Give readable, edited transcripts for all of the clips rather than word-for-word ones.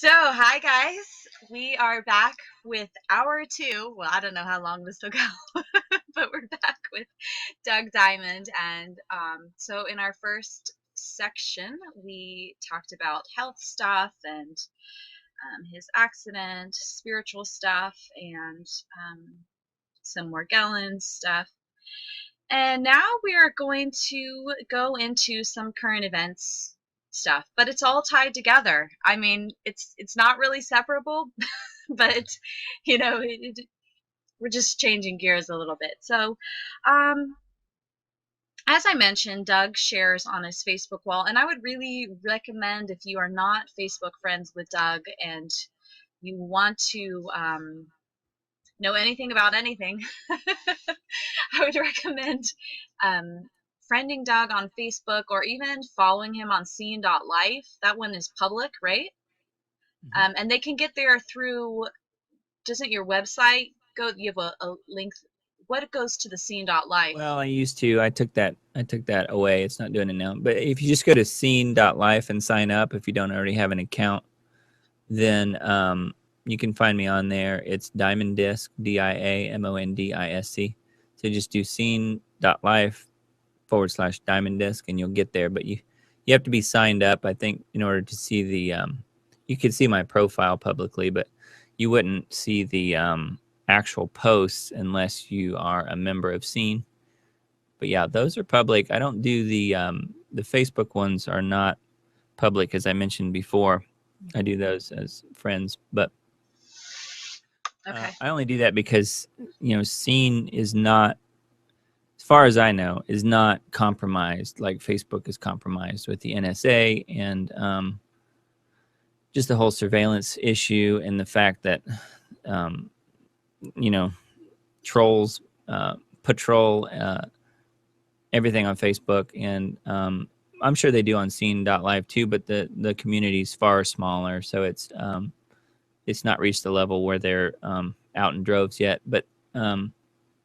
Hi guys. We are back with hour two. Well, I don't know how long this will go, but we're back with Doug Diamond. And so, in our first section, we talked about health stuff and his accident, spiritual stuff, and some more gallons stuff. And now we are going to go into some current events stuff, but it's all tied together. I mean, it's not really separable, but we're just changing gears a little bit. So, um, as I mentioned, Doug shares on his Facebook wall, and I would really recommend if you are not Facebook friends with Doug and you want to know anything about anything, I would recommend friending Doug on Facebook or even following him on scene.life. That one is public, right? And they can get there through, doesn't your website go, you have a link, what goes to the scene.life? Well, I used to. I took that away. It's not doing it now. But if you just go to scene.life and sign up, if you don't already have an account, then you can find me on there. It's Diamond Disc, DIAMONDISC. So just do scene.life/Diamond Disc and you'll get there. But you have to be signed up, I think, in order to see the you could see my profile publicly, but you wouldn't see the actual posts unless you are a member of Scene. But yeah, those are public. I don't do the Facebook ones are not public, as I mentioned before. I do those as friends, but Okay. I only do that because Scene is not, as far as I know, is not compromised like Facebook is compromised with the NSA and just the whole surveillance issue and the fact that trolls patrol everything on Facebook, and I'm sure they do on scene.live too, but the community is far smaller, so it's not reached the level where they're out in droves yet. But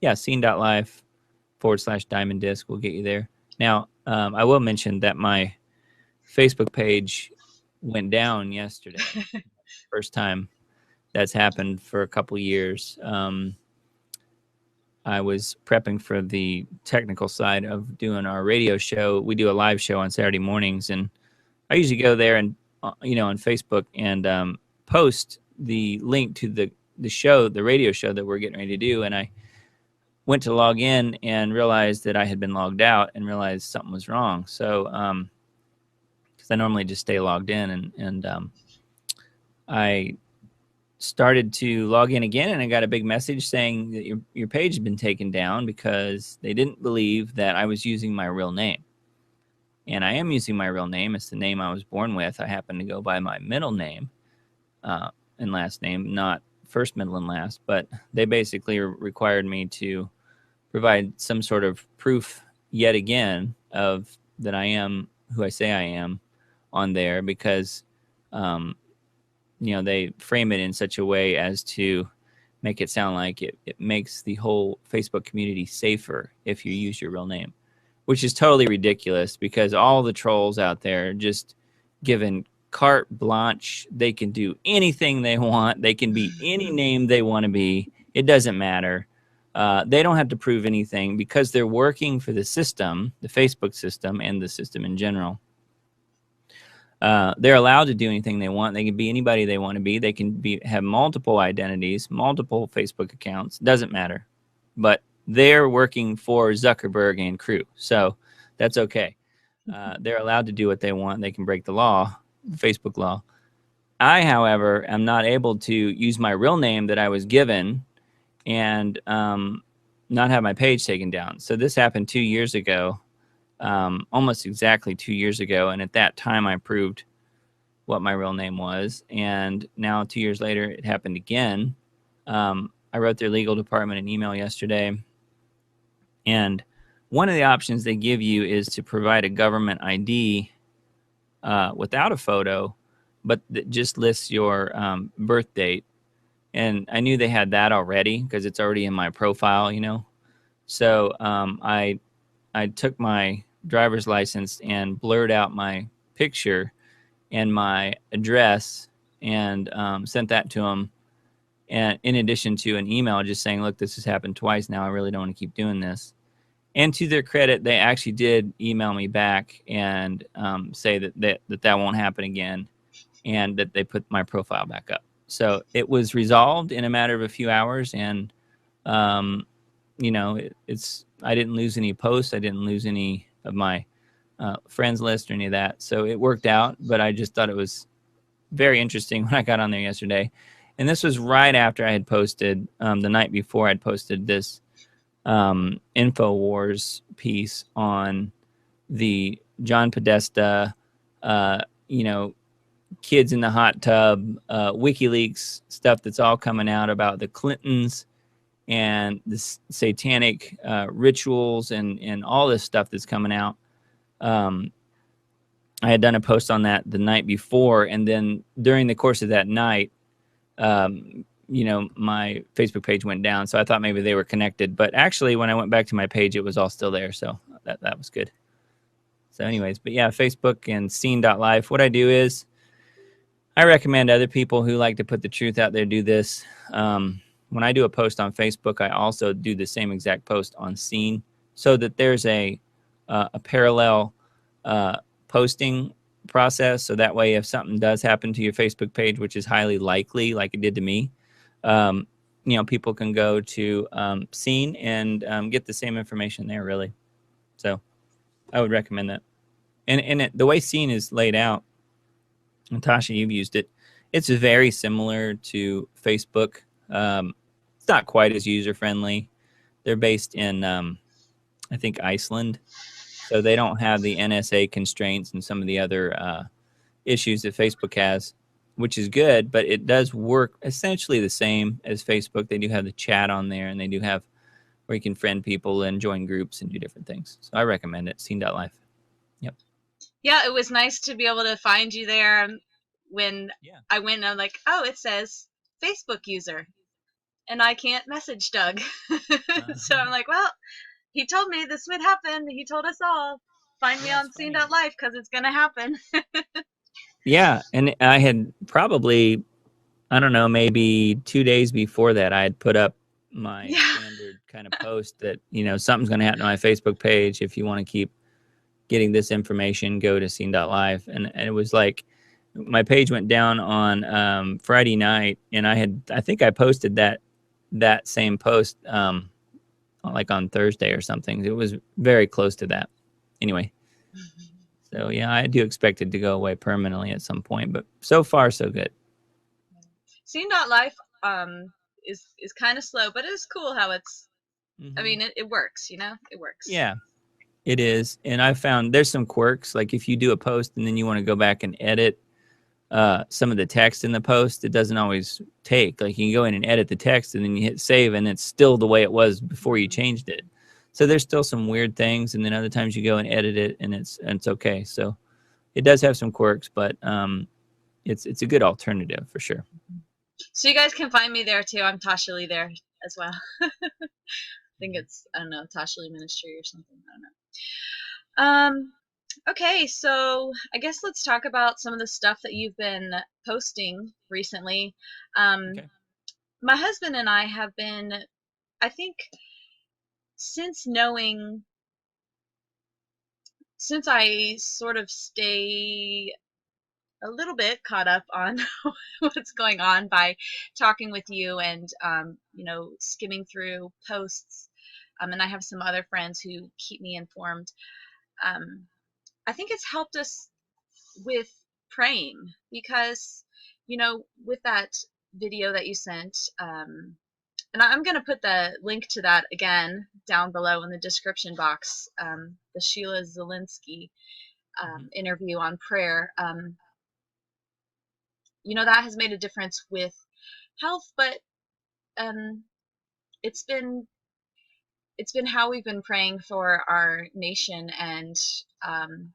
yeah, scene.live/Diamond Disc will get you there. Now, I will mention that my Facebook page went down yesterday. First time that's happened for a couple years. I was prepping for the technical side of doing our radio show. We do a live show on Saturday mornings, and I usually go there and on Facebook and post the link to the show, the radio show that we're getting ready to do. And I went to log in and realized that I had been logged out and realized something was wrong. So, because I normally just stay logged in, and I started to log in again, and I got a big message saying that your page has been taken down because they didn't believe that I was using my real name. And I am using my real name. It's the name I was born with. I happen to go by my middle name and last name, not first, middle, and last. But they basically required me to provide some sort of proof yet again of that I am who I say I am on there, because they frame it in such a way as to make it sound like it makes the whole Facebook community safer if you use your real name, which is totally ridiculous, because all the trolls out there are just given carte blanche. They can do anything they want. They can be any name they want to be. It doesn't matter. They don't have to prove anything because they're working for the system, the Facebook system, and the system in general. They're allowed to do anything they want. They can be anybody they want to be. They can have multiple identities, multiple Facebook accounts. Doesn't matter. But they're working for Zuckerberg and crew, so that's okay. They're allowed to do what they want. They can break the law, Facebook law. I, however, am not able to use my real name that I was given and not have my page taken down. So this happened 2 years ago. Almost exactly 2 years ago, and at that time I proved what my real name was, and now 2 years later it happened again. I wrote their legal department an email yesterday, and one of the options they give you is to provide a government ID without a photo, but that just lists your birth date. And I knew they had that already because it's already in my profile, So I took my driver's license and blurred out my picture and my address and sent that to them. And in addition to an email just saying, look, this has happened twice now. I really don't want to keep doing this. And to their credit, they actually did email me back and say that won't happen again, and that they put my profile back up. So it was resolved in a matter of a few hours, and um, it's I didn't lose any posts. I didn't lose any of my friends list or any of that. So it worked out. But I just thought it was very interesting when I got on there yesterday. And this was right after I had posted, the night before I'd posted this InfoWars piece on the John Podesta, uh, you know, kids in the hot tub, WikiLeaks stuff that's all coming out about the Clintons and the satanic rituals and all this stuff that's coming out. I had done a post on that the night before, and then during the course of that night, my Facebook page went down. So I thought maybe they were connected, but actually, when I went back to my page, it was all still there. So that was good. So, anyways, but yeah, Facebook and scene.life. What I do is I recommend other people who like to put the truth out there do this. When I do a post on Facebook, I also do the same exact post on Scene, so that there's a parallel posting process. So that way, if something does happen to your Facebook page, which is highly likely, like it did to me, people can go to Scene and get the same information there, really. So I would recommend that. And the way Scene is laid out, and Tasha, you've used it, it's very similar to Facebook. It's not quite as user-friendly. They're based in, I think, Iceland. So they don't have the NSA constraints and some of the other issues that Facebook has, which is good, but it does work essentially the same as Facebook. They do have the chat on there, and they do have where you can friend people and join groups and do different things. So I recommend it, scene.life. Yep. Yeah, it was nice to be able to find you there when Yeah. I went and I'm like, oh, it says Facebook user, and I can't message Doug. So I'm like, well, he told me this would happen. He told us all. Find me Yeah, it's on funny. scene.life because it's going to happen. Yeah, and I had probably, I don't know, maybe 2 days before that, I had put up my Yeah. standard kind of post that, something's going to happen to my Facebook page. If you want to keep getting this information, go to scene.life. And it was like my page went down on Friday night, and I think I posted that same post like on Thursday or something. It was very close to that. Anyway, so yeah, I do expect it to go away permanently at some point, but so far so good. Scene.life is kind of slow, but it's cool how it's. I Hmm. mean, it works. It works. Yeah, it is. And I found there's some quirks. Like if you do a post and then you want to go back and edit some of the text in the post, it doesn't always take. Like you can go in and edit the text and then you hit save and it's still the way it was before you changed it. So there's still some weird things. And then other times you go and edit it and it's okay. So it does have some quirks, but it's a good alternative for sure. So you guys can find me there too. I'm Tasha Lee there as well. I think it's, I don't know, Tasha Lee Ministry or something. I don't know. Okay, so I guess let's talk about some of the stuff that you've been posting recently. Um, Okay. my husband and I have been, I think, since knowing, since I sort of stay a little bit caught up on what's going on by talking with you and, skimming through posts. And I have some other friends who keep me informed. Um, I think it's helped us with praying because, with that video that you sent, and I'm going to put the link to that again down below in the description box, the Sheila Zielinski Hmm. interview on prayer. That has made a difference with health, but um, it's been how we've been praying for our nation um,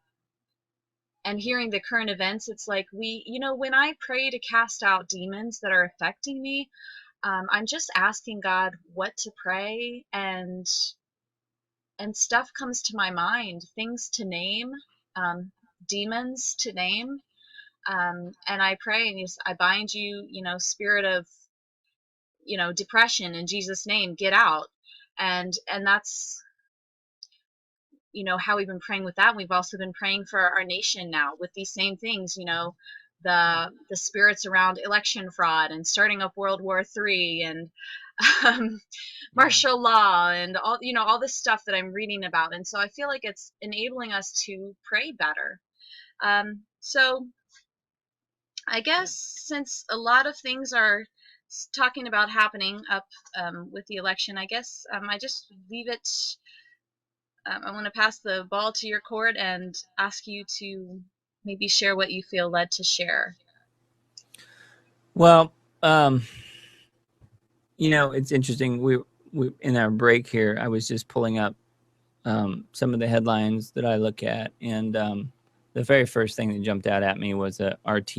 and hearing the current events. It's like when I pray to cast out demons that are affecting me, I'm just asking God what to pray, and stuff comes to my mind, things to name, demons to name. And I pray and I bind you, spirit of, depression in Jesus' name, get out. And that's, how we've been praying with that. We've also been praying for our nation now with these same things, the spirits around election fraud and starting up World War III and um, Yeah. martial law and all this stuff that I'm reading about. And so I feel like it's enabling us to pray better. So I guess since a lot of things are talking about happening up with the election, I guess I just leave it. I want to pass the ball to your court and ask you to maybe share what you feel led to share. Well, it's interesting. We in our break here, I was just pulling up some of the headlines that I look at, and the very first thing that jumped out at me was RT,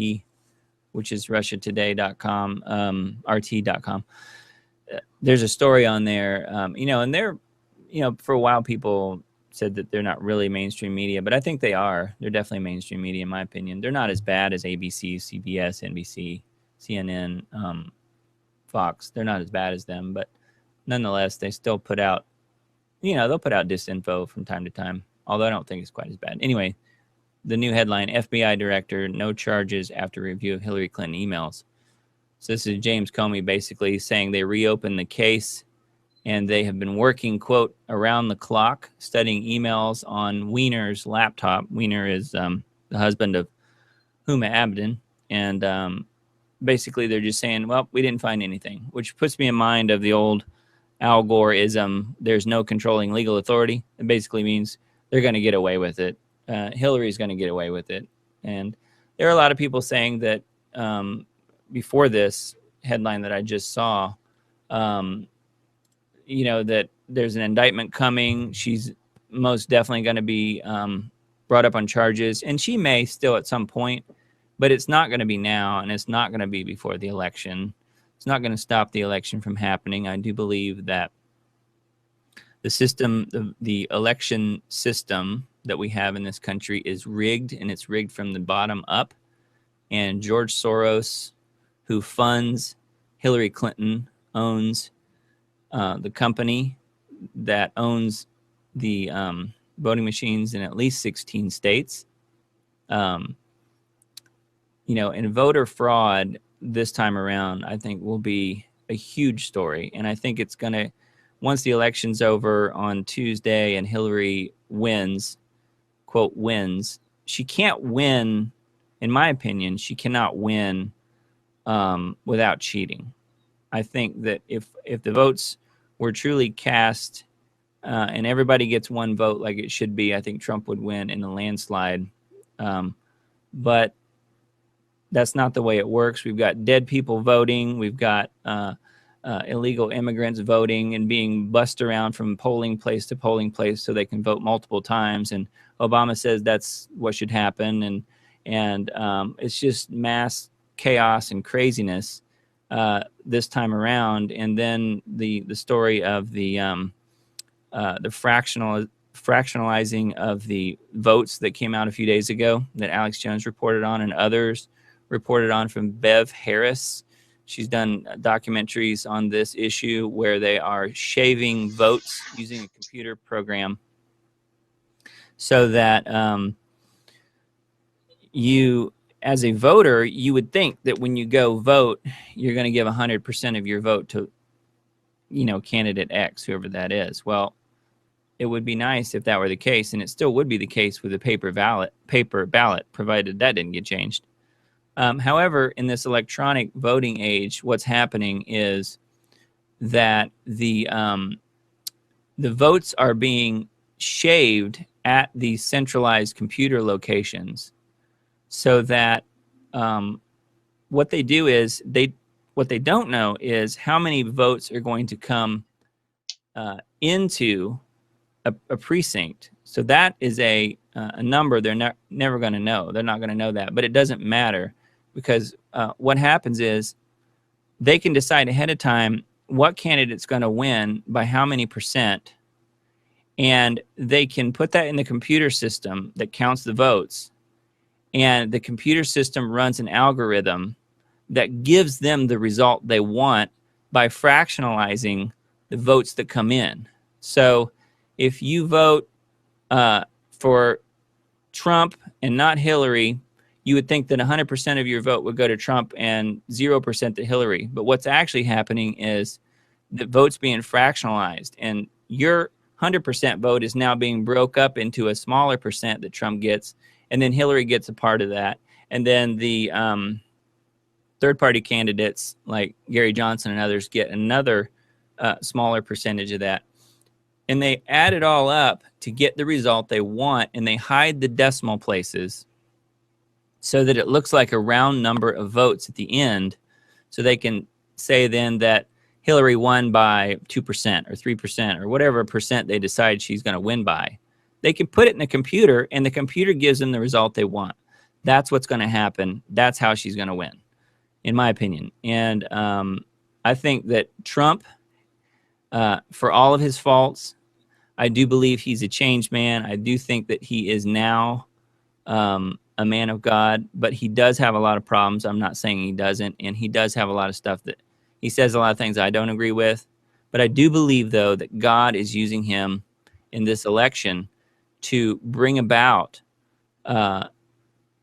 which is RussiaToday.com, RT.com. There's a story on there, and they're, for a while people said that they're not really mainstream media, but I think they are. They're definitely mainstream media, in my opinion. They're not as bad as ABC, CBS, NBC, CNN, Fox. They're not as bad as them, but nonetheless, they still put out, they'll put out disinfo from time to time, although I don't think it's quite as bad. Anyway, the new headline, FBI director, no charges after review of Hillary Clinton emails. So this is James Comey basically saying they reopened the case and they have been working, quote, around the clock, studying emails on Weiner's laptop. Weiner is the husband of Huma Abedin. And basically they're just saying, well, we didn't find anything, which puts me in mind of the old Al Gore-ism, there's no controlling legal authority. It basically means they're going to get away with it. Hillary's going to get away with it. And there are a lot of people saying that before this headline that I just saw, that there's an indictment coming. She's most definitely going to be brought up on charges, and she may still at some point, but it's not going to be now, and it's not going to be before the election. It's not going to stop the election from happening. I do believe that the system, the election system that we have in this country is rigged, and it's rigged from the bottom up. And George Soros, who funds Hillary Clinton, owns the company that owns the voting machines in at least 16 states. And voter fraud this time around, I think, will be a huge story. And I think it's going to, once the election's over on Tuesday and Hillary wins, quote, wins, she can't win, in my opinion, she cannot win without cheating. I think that if the votes were truly cast and everybody gets one vote like it should be, I think Trump would win in a landslide. But that's not the way it works. We've got dead people voting. We've got illegal immigrants voting and being bussed around from polling place to polling place so they can vote multiple times. And Obama says that's what should happen. And it's just mass chaos and craziness this time around. And then the story of the fractionalizing of the votes that came out a few days ago that Alex Jones reported on and others reported on from Bev Harris. She's done documentaries on this issue where they are shaving votes using a computer program so that you, as a voter, you would think that when you go vote, you're going to give 100% of your vote to, candidate X, whoever that is. Well, it would be nice if that were the case, and it still would be the case with a paper ballot, provided that didn't get changed. However, in this electronic voting age, what's happening is that the votes are being shaved at these centralized computer locations, so that what they do is what they don't know is how many votes are going to come into a precinct. So that is a number they're never going to know. They're not going to know that, but it doesn't matter because what happens is they can decide ahead of time what candidate's going to win by how many percent, and they can put that in the computer system that counts the votes. and the computer system runs an algorithm that gives them the result they want by fractionalizing the votes that come in. So if you vote for Trump and not Hillary, you would think that 100% of your vote would go to Trump and 0% to Hillary. But what's actually happening is the vote's being fractionalized, and your 100% vote is now being broke up into a smaller percent that Trump gets, and then Hillary gets a part of that. And then the third-party candidates like Gary Johnson and others get another smaller percentage of that. And they add it all up to get the result they want, and they hide the decimal places so that it looks like a round number of votes at the end, so they can say then that Hillary won by 2% or 3% or whatever percent they decide she's going to win by. They can put it in the computer, and the computer gives them the result they want. That's what's going to happen. That's how she's going to win, in my opinion. And I think that Trump, for all of his faults, I do believe he's a changed man. I do think that he is now a man of God, but he does have a lot of problems. I'm not saying he doesn't, and he does have a lot of stuff that he says a lot of things I don't agree with. But I do believe, though, that God is using him in this election to bring about an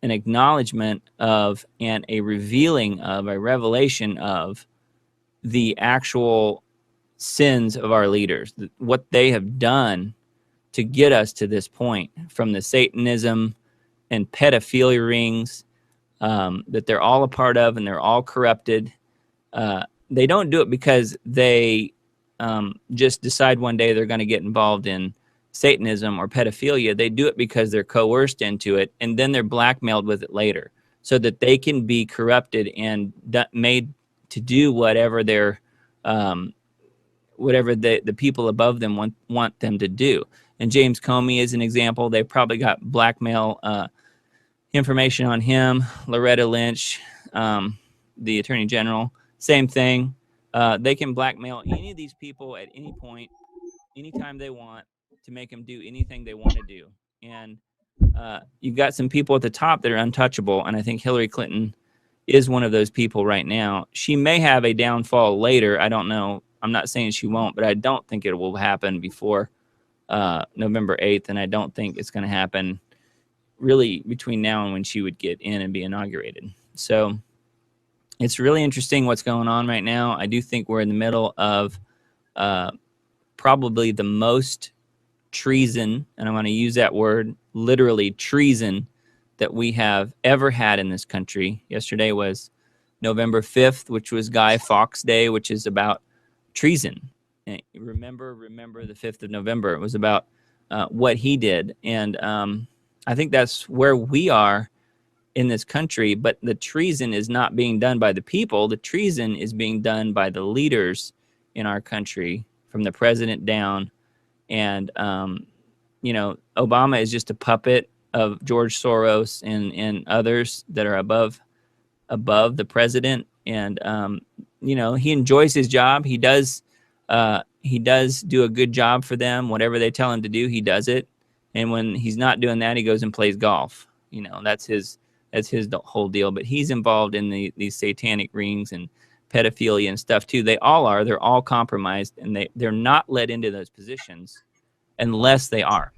acknowledgement of and a revealing of, a revelation of the actual sins of our leaders, what they have done to get us to this point, from the Satanism and pedophilia rings that they're all a part of, and they're all corrupted. They don't do it because they just decide one day they're going to get involved in Satanism or pedophilia. They do it because they're coerced into it, and then they're blackmailed with it later so that they can be corrupted and made to do whatever they're whatever the people above them want them to do. And James Comey is an example. They probably got blackmail information on him. Loretta Lynch, the Attorney General, same thing. They can blackmail any of these people at any point, anytime they want, to make them do anything they want to do. And you've got some people at the top that are untouchable, and I think Hillary Clinton is one of those people right now. She may have a downfall later. I don't know. I'm not saying she won't, but I don't think it will happen before November 8th, and I don't think it's going to happen really between now and when she would get in and be inaugurated. So it's really interesting what's going on right now. I do think we're in the middle of probably the most treason, and I want to use that word, literally treason, that we have ever had in this country. Yesterday was November 5th, which was Guy Fawkes Day, which is about treason. And remember the 5th of November. It was about what he did. And I think that's where we are in this country. But the treason is not being done by the people. The treason is being done by the leaders in our country, from the president down. And, Obama is just a puppet of George Soros and others that are above the president. And, he enjoys his job. He does do a good job for them. Whatever they tell him to do, he does it. And when he's not doing that, he goes and plays golf. That's his whole deal. But he's involved in these satanic rings and pedophilia and stuff too. They all are. They're all compromised, and they're not let into those positions unless they are.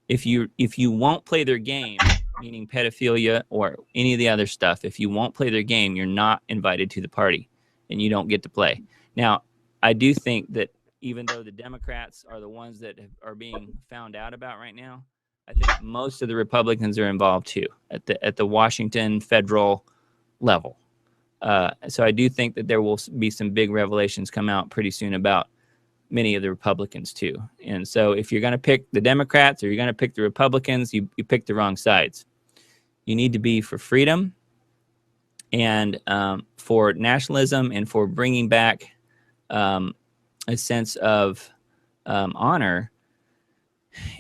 If you won't play their game, meaning pedophilia or any of the other stuff, if you won't play their game, you're not invited to the party, and you don't get to play. Now, I do think that even though the Democrats are the ones that are being found out about right now, I think most of the Republicans are involved too at the Washington federal level. So I do think that there will be some big revelations come out pretty soon about many of the Republicans too. And so if you're going to pick the Democrats or you're going to pick the Republicans, you pick the wrong sides. You need to be for freedom and for nationalism and for bringing back a sense of honor.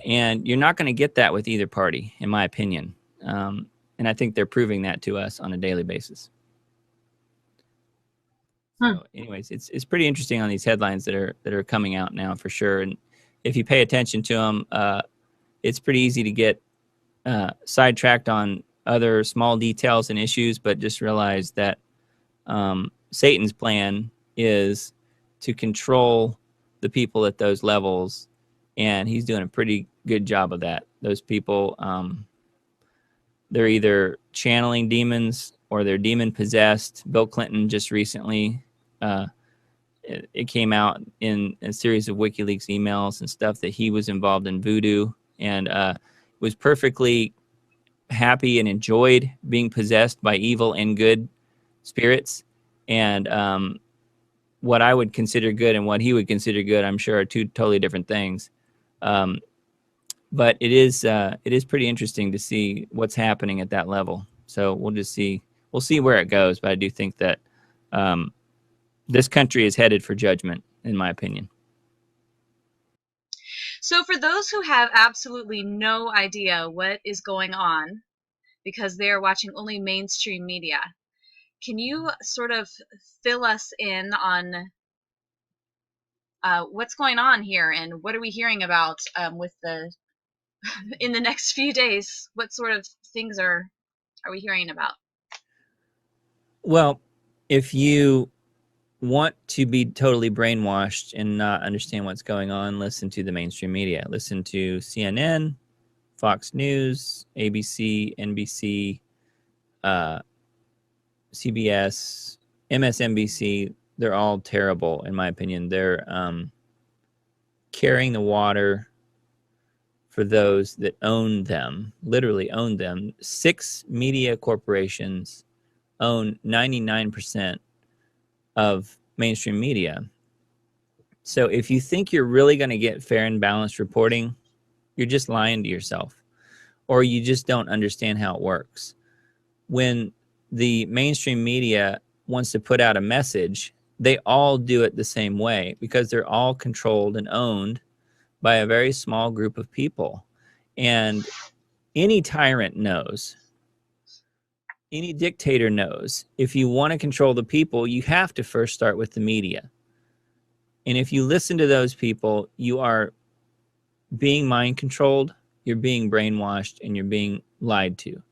And you're not going to get that with either party, in my opinion. And I think they're proving that to us on a daily basis. So anyways, it's pretty interesting on these headlines that are coming out now for sure. And if you pay attention to them, it's pretty easy to get sidetracked on other small details and issues, but just realize that Satan's plan is to control the people at those levels, and he's doing a pretty good job of that. Those people, they're either channeling demons or they're demon possessed. Bill Clinton just recently, it came out in a series of WikiLeaks emails and stuff that he was involved in voodoo, and was perfectly happy and enjoyed being possessed by evil and good spirits. And what I would consider good and what he would consider good, I'm sure, are two totally different things. But it is pretty interesting to see what's happening at that level. So we'll see where it goes. But I do think that this country is headed for judgment, in my opinion. So for those who have absolutely no idea what is going on because they are watching only mainstream media, can you sort of fill us in on what's going on here and what are we hearing about with the in the next few days? What sort of things are we hearing about? Well, if you want to be totally brainwashed and not understand what's going on, listen to the mainstream media. Listen to CNN, Fox News, ABC, NBC, CBS, MSNBC. They're all terrible, in my opinion. They're carrying the water for those that own them, literally own them. 6 media corporations own 99% of mainstream media. So if you think you're really going to get fair and balanced reporting, you're just lying to yourself, or you just don't understand how it works. When the mainstream media wants to put out a message, they all do it the same way because they're all controlled and owned by a very small group of people. And any tyrant knows, any dictator knows, if you want to control the people, you have to first start with the media. And if you listen to those people, you are being mind controlled, you're being brainwashed, and you're being lied to.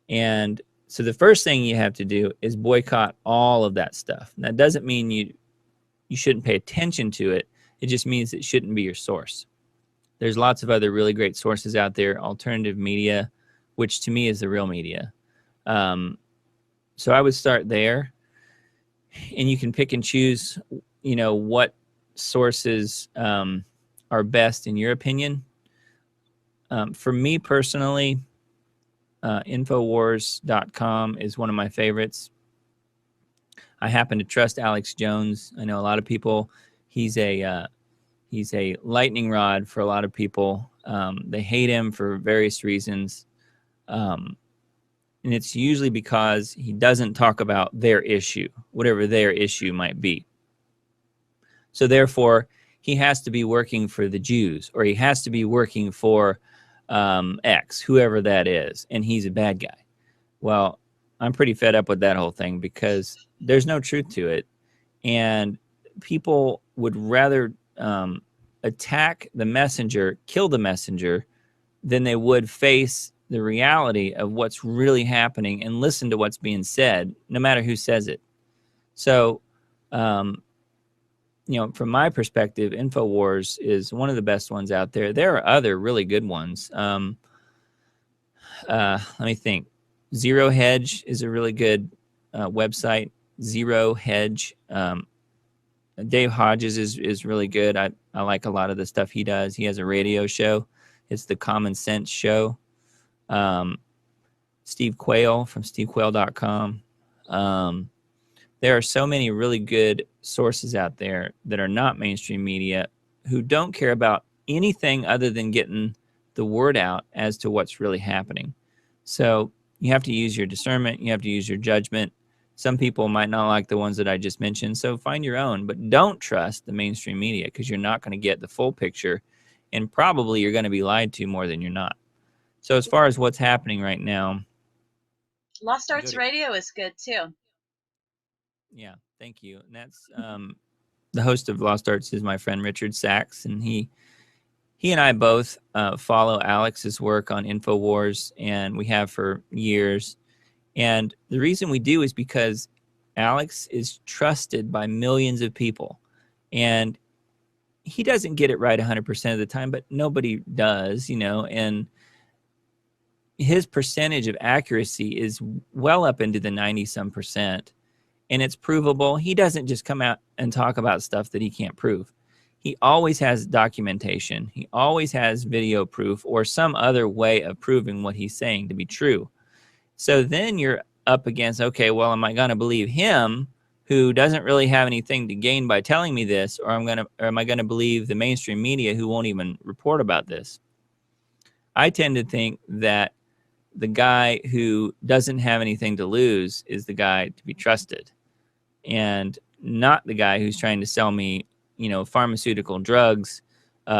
And so the first thing you have to do is boycott all of that stuff. That doesn't mean you shouldn't pay attention to it. It just means it shouldn't be your source. There's lots of other really great sources out there, alternative media, which to me is the real media. So I would start there, and you can pick and choose, what sources are best in your opinion. For me personally, Infowars.com is one of my favorites. I happen to trust Alex Jones. I know a lot of people. He's a lightning rod for a lot of people. They hate him for various reasons. And it's usually because he doesn't talk about their issue, whatever their issue might be. So therefore, he has to be working for the Jews, or he has to be working for X, whoever that is, and he's a bad guy. Well, I'm pretty fed up with that whole thing because there's no truth to it. And people would rather attack the messenger, kill the messenger, than they would face the reality of what's really happening and listen to what's being said, no matter who says it. So, from my perspective, InfoWars is one of the best ones out there. There are other really good ones. Let me think. Zero Hedge is a really good website. Zero Hedge. Dave Hodges is really good. I like a lot of the stuff he does. He has a radio show. It's the Common Sense Show. Steve Quayle from stevequayle.com. There are so many really good sources out there that are not mainstream media who don't care about anything other than getting the word out as to what's really happening. So you have to use your discernment. You have to use your judgment. Some people might not like the ones that I just mentioned, so find your own. But don't trust the mainstream media because you're not going to get the full picture, and probably you're going to be lied to more than you're not. So as far as what's happening right now, Lost Arts Radio is good too. Yeah, thank you. And that's the host of Lost Arts is my friend Richard Sachs, and he and I both follow Alex's work on InfoWars, and we have for years. And the reason we do is because Alex is trusted by millions of people. And he doesn't get it right 100% of the time, but nobody does, and his percentage of accuracy is well up into the 90 some percent, and it's provable. He doesn't just come out and talk about stuff that he can't prove. He always has documentation. He always has video proof or some other way of proving what he's saying to be true. So then you're up against, okay, well, am I going to believe him who doesn't really have anything to gain by telling me this, or am I going to believe the mainstream media who won't even report about this? I tend to think that the guy who doesn't have anything to lose is the guy to be trusted, and not the guy who's trying to sell me, pharmaceutical drugs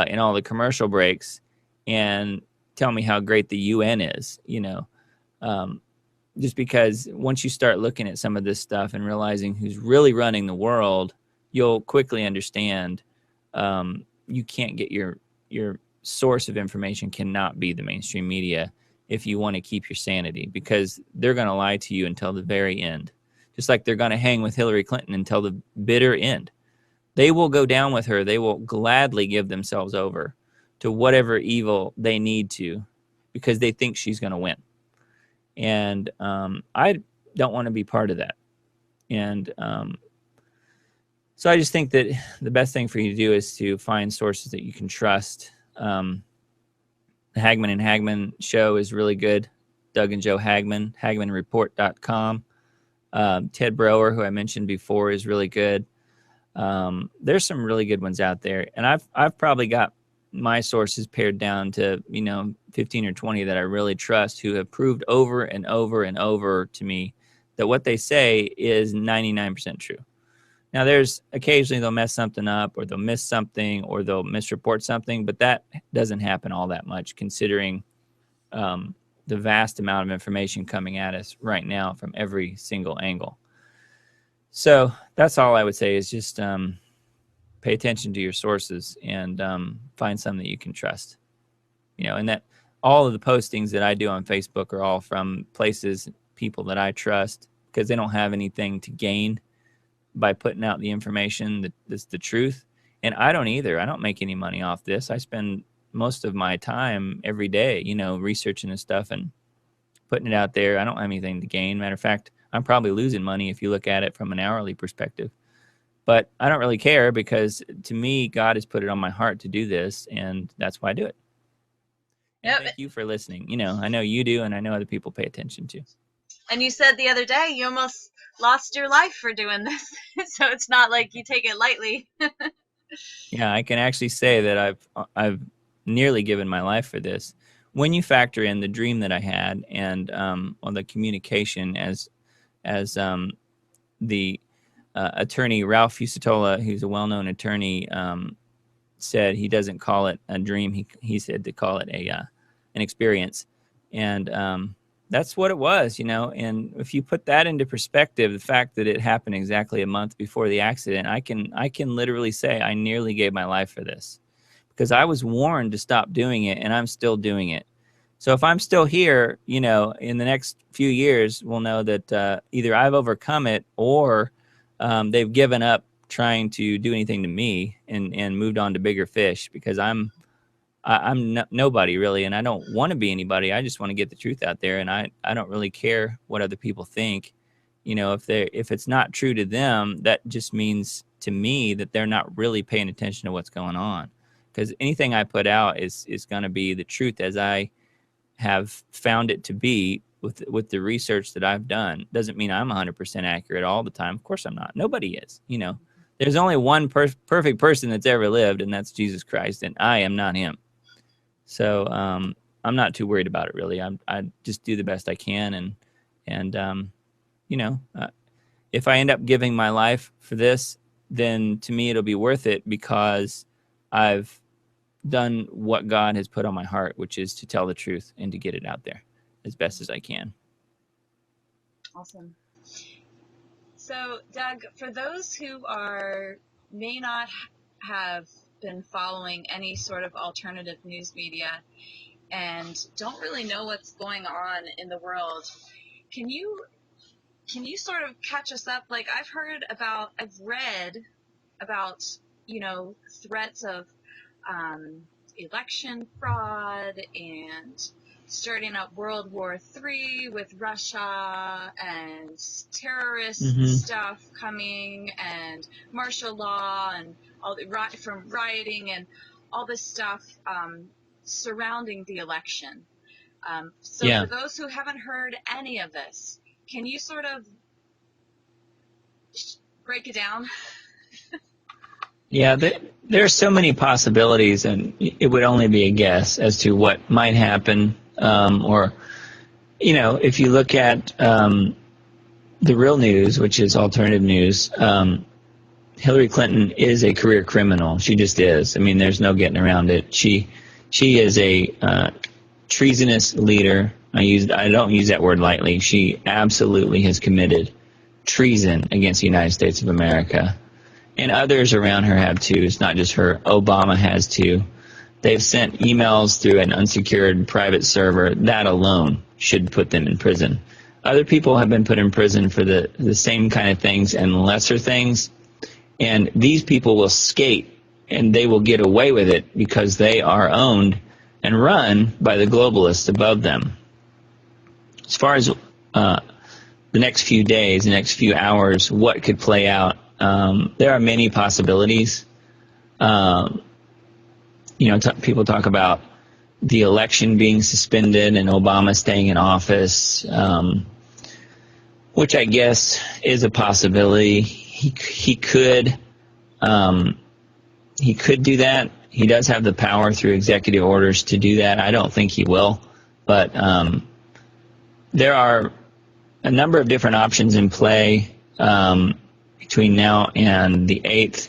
in all the commercial breaks and tell me how great the UN is, just because once you start looking at some of this stuff and realizing who's really running the world, you'll quickly understand you can't get your source of information cannot be the mainstream media if you want to keep your sanity, because they're going to lie to you until the very end. Just like they're going to hang with Hillary Clinton until the bitter end. They will go down with her. They will gladly give themselves over to whatever evil they need to because they think she's going to win. And I don't want to be part of that. And so I just think that the best thing for you to do is to find sources that you can trust. The Hagman and Hagman show is really good. Doug and Joe Hagman, HagmanReport.com. Ted Brower, who I mentioned before, is really good. There's some really good ones out there. And I've probably got my sources pared down to, 15 or 20 that I really trust, who have proved over and over and over to me that what they say is 99% true. Now, there's occasionally they'll mess something up, or they'll miss something, or they'll misreport something, but that doesn't happen all that much considering the vast amount of information coming at us right now from every single angle. So that's all I would say is just pay attention to your sources and find some that you can trust. And that all of the postings that I do on Facebook are all from places, people that I trust, because they don't have anything to gain by putting out the information that's the truth. And I don't either. I don't make any money off this. I spend most of my time every day, researching this stuff and putting it out there. I don't have anything to gain. Matter of fact, I'm probably losing money if you look at it from an hourly perspective. But I don't really care, because to me, God has put it on my heart to do this, and that's why I do it. And Yep. thank you for listening. I know you do, and I know other people pay attention to. And you said the other day you almost lost your life for doing this. So it's not like you take it lightly. Yeah, I can actually say that I've nearly given my life for this. When you factor in the dream that I had and on the communication, as the attorney Ralph Fusatola, who's a well-known attorney, said he doesn't call it a dream. He said to call it an experience, and that's what it was, And if you put that into perspective, the fact that it happened exactly a month before the accident, I can literally say I nearly gave my life for this, because I was warned to stop doing it, and I'm still doing it. So if I'm still here, in the next few years, we'll know that either I've overcome it, or they've given up trying to do anything to me and moved on to bigger fish, because I'm nobody really, and I don't want to be anybody. I just want to get the truth out there, and I don't really care what other people think. If it's not true to them, that just means to me that they're not really paying attention to what's going on, because anything I put out is going to be the truth as I have found it to be with the research that I've done. Doesn't mean I'm 100% accurate all the time. Of course I'm not. Nobody is. There's only one perfect person that's ever lived, and that's Jesus Christ, and I am not him. So I'm not too worried about it, really. I just do the best I can, and if I end up giving my life for this, then to me it'll be worth it, because I've done what God has put on my heart, which is to tell the truth and to get it out there as best as I can. Awesome. So, Doug, for those who may not have been following any sort of alternative news media and don't really know what's going on in the world, can you sort of catch us up? Like, I've read about, threats of election fraud and starting up World War III with Russia and terrorist stuff coming and martial law and all the from rioting and all this stuff surrounding the election. So for those who haven't heard any of this, can you sort of break it down? Yeah, there are so many possibilities, and it would only be a guess as to what might happen. Or, if you look at the real news, which is alternative news, Hillary Clinton is a career criminal. She just is. I mean, there's no getting around it. She is a treasonous leader. I don't use that word lightly. She absolutely has committed treason against the United States of America. And others around her have too. It's not just her. Obama has too. They've sent emails through an unsecured private server. That alone should put them in prison. Other people have been put in prison for the same kind of things and lesser things. And these people will skate and they will get away with it because they are owned and run by the globalists above them. As far as the next few days, the next few hours, what could play out, there are many possibilities. People talk about the election being suspended and Obama staying in office, which I guess is a possibility. He could do that. He does have the power through executive orders to do that. I don't think he will, but there are a number of different options in play between now and the 8th.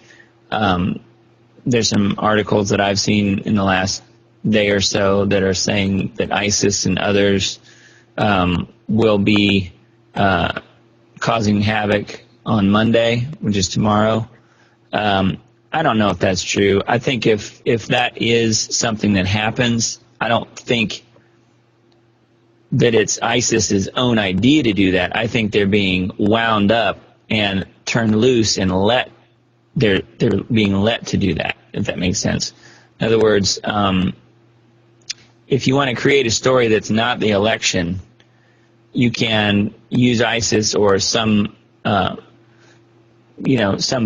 There's some articles that I've seen in the last day or so that are saying that ISIS and others will be causing havoc on Monday, which is tomorrow. I don't know if that's true. I think if that is something that happens, I don't think that it's ISIS's own idea to do that. I think they're being wound up and turned loose and they're being let to do that, if that makes sense. In other words, if you want to create a story that's not the election, you can use ISIS or some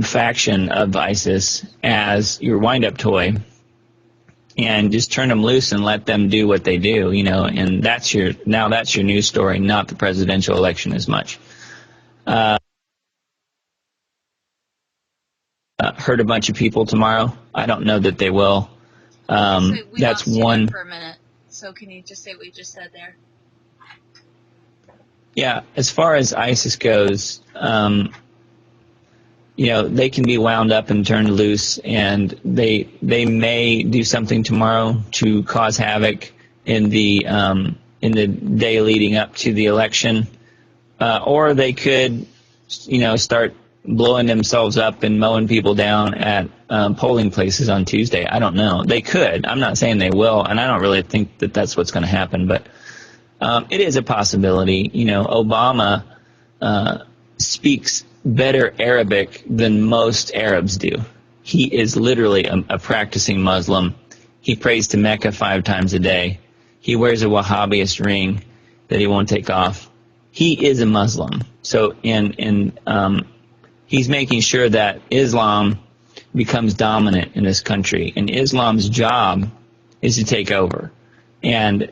faction of ISIS as your wind-up toy and just turn them loose and let them do what they do, and that's your news story, not the presidential election as much. Hurt a bunch of people tomorrow. I don't know that they will. That's one. For a minute. So can you just say what you just said there? Yeah, as far as ISIS goes, they can be wound up and turned loose, and they may do something tomorrow to cause havoc in the day leading up to the election, or they could, start blowing themselves up and mowing people down at polling places on Tuesday. I don't know. They could. I'm not saying they will, and I don't really think that that's what's going to happen, but it is a possibility. Obama speaks better Arabic than most Arabs do. He is literally a practicing Muslim. He prays to Mecca 5 times a day. He wears a Wahhabist ring that he won't take off. He is a Muslim. So, he's making sure that Islam becomes dominant in this country, and Islam's job is to take over. And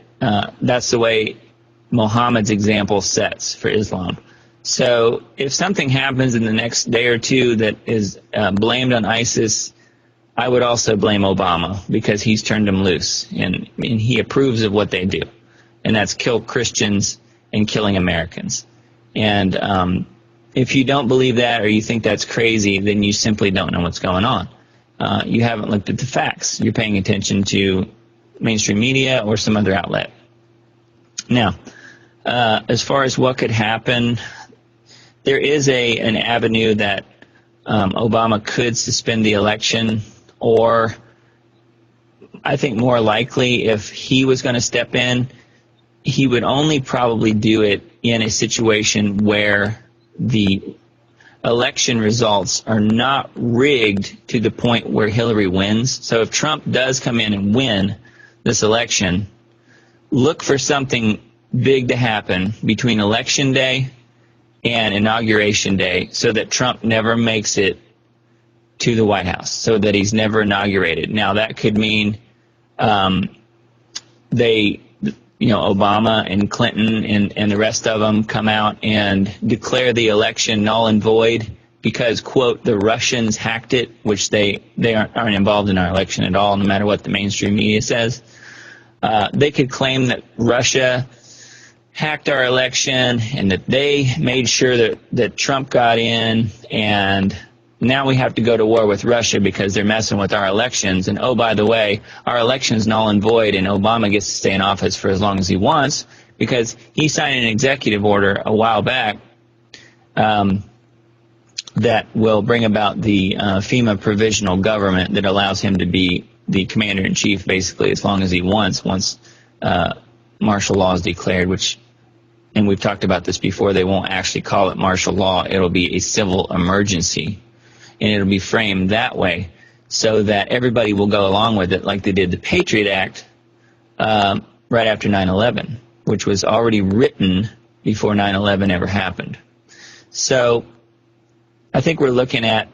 that's the way Muhammad's example sets for Islam. So if something happens in the next day or two that is blamed on ISIS, I would also blame Obama because he's turned them loose, and he approves of what they do, and that's kill Christians and killing Americans. And if you don't believe that or you think that's crazy, then you simply don't know what's going on. You haven't looked at the facts. You're paying attention to mainstream media or some other outlet. Now, as far as what could happen, there is an avenue that Obama could suspend the election, or I think more likely if he was going to step in, he would only probably do it in a situation where the election results are not rigged to the point where Hillary wins. So if Trump does come in and win this election, look for something big to happen between Election Day and Inauguration Day so that Trump never makes it to the White House, so that he's never inaugurated. Now, that could mean Obama and Clinton and the rest of them come out and declare the election null and void because, quote, the Russians hacked it, which they aren't involved in our election at all, no matter what the mainstream media says. They could claim that Russia hacked our election and that they made sure that Trump got in, and now we have to go to war with Russia because they're messing with our elections. And, oh, by the way, our election is null and void, and Obama gets to stay in office for as long as he wants because he signed an executive order a while back that will bring about the FEMA provisional government that allows him to be the commander-in-chief basically as long as he wants once martial law is declared, which, and we've talked about this before, they won't actually call it martial law. It'll be a civil emergency. And it'll be framed that way so that everybody will go along with it like they did the Patriot Act right after 9/11, which was already written before 9/11 ever happened. So I think we're looking at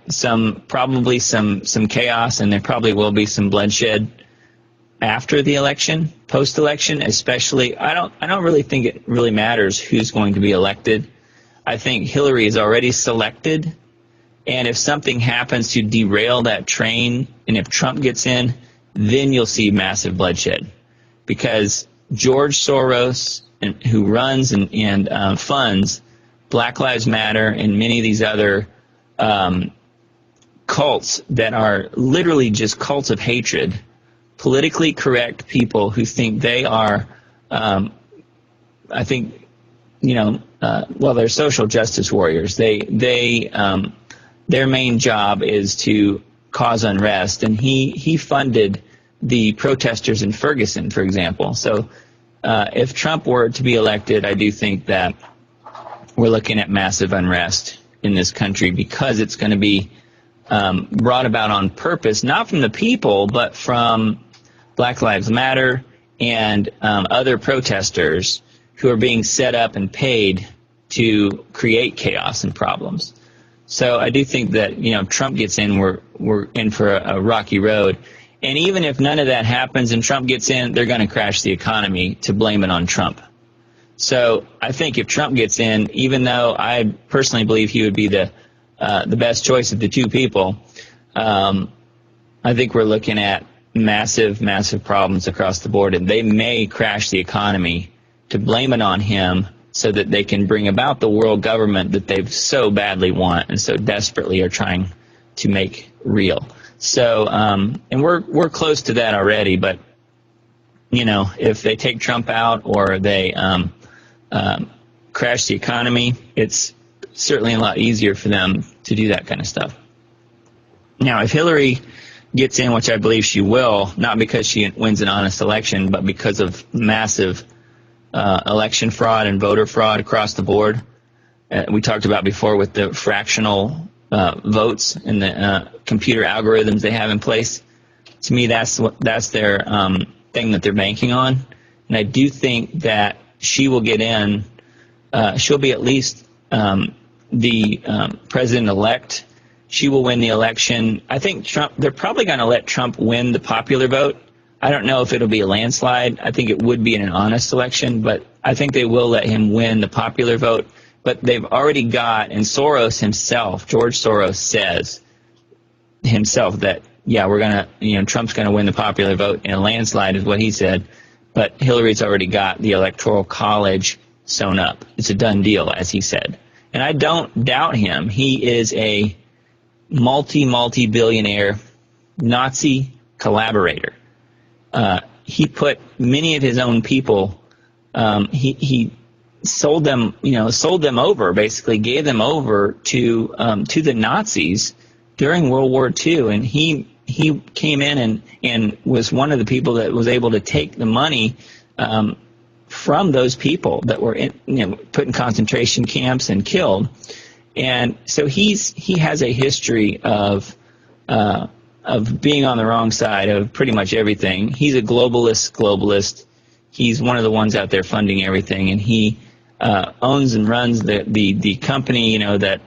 probably some chaos, and there probably will be some bloodshed after the election, post-election especially. I don't really think it really matters who's going to be elected. I think Hillary is already selected. And if something happens to derail that train, and if Trump gets in, then you'll see massive bloodshed. Because George Soros, who runs and funds Black Lives Matter and many of these other cults that are literally just cults of hatred, politically correct people who think they are, they're social justice warriors. Their main job is to cause unrest, and he funded the protesters in Ferguson, for example. So if Trump were to be elected, I do think that we're looking at massive unrest in this country because it's going to be brought about on purpose, not from the people, but from Black Lives Matter and other protesters who are being set up and paid to create chaos and problems. So I do think that, if Trump gets in, we're in for a rocky road. And even if none of that happens and Trump gets in, they're going to crash the economy to blame it on Trump. So I think if Trump gets in, even though I personally believe he would be the best choice of the two people, I think we're looking at massive, massive problems across the board. And they may crash the economy to blame it on him, so that they can bring about the world government that they so badly want and so desperately are trying to make real. So, and we're close to that already, but, if they take Trump out or they crash the economy, it's certainly a lot easier for them to do that kind of stuff. Now, if Hillary gets in, which I believe she will, not because she wins an honest election, but because of massive election fraud and voter fraud across the board. We talked about before with the fractional votes and the computer algorithms they have in place. To me, that's their thing that they're banking on. And I do think that she will get in. She'll be at least the president-elect. She will win the election. I think they're probably going to let Trump win the popular vote. I don't know if it'll be a landslide. I think it would be in an honest election, but I think they will let him win the popular vote. But they've already got, and Soros himself, George Soros says himself that, we're going to, Trump's going to win the popular vote in a landslide is what he said. But Hillary's already got the Electoral College sewn up. It's a done deal, as he said. And I don't doubt him. He is a multi-billionaire Nazi collaborator. He put many of his own people, he sold them over, basically gave them over to the Nazis during World War II. And he he came in and was one of the people that was able to take the money from those people that were put in concentration camps and killed. And so he has a history of being on the wrong side of pretty much everything. He's a globalist. He's one of the ones out there funding everything, and he owns and runs the company, that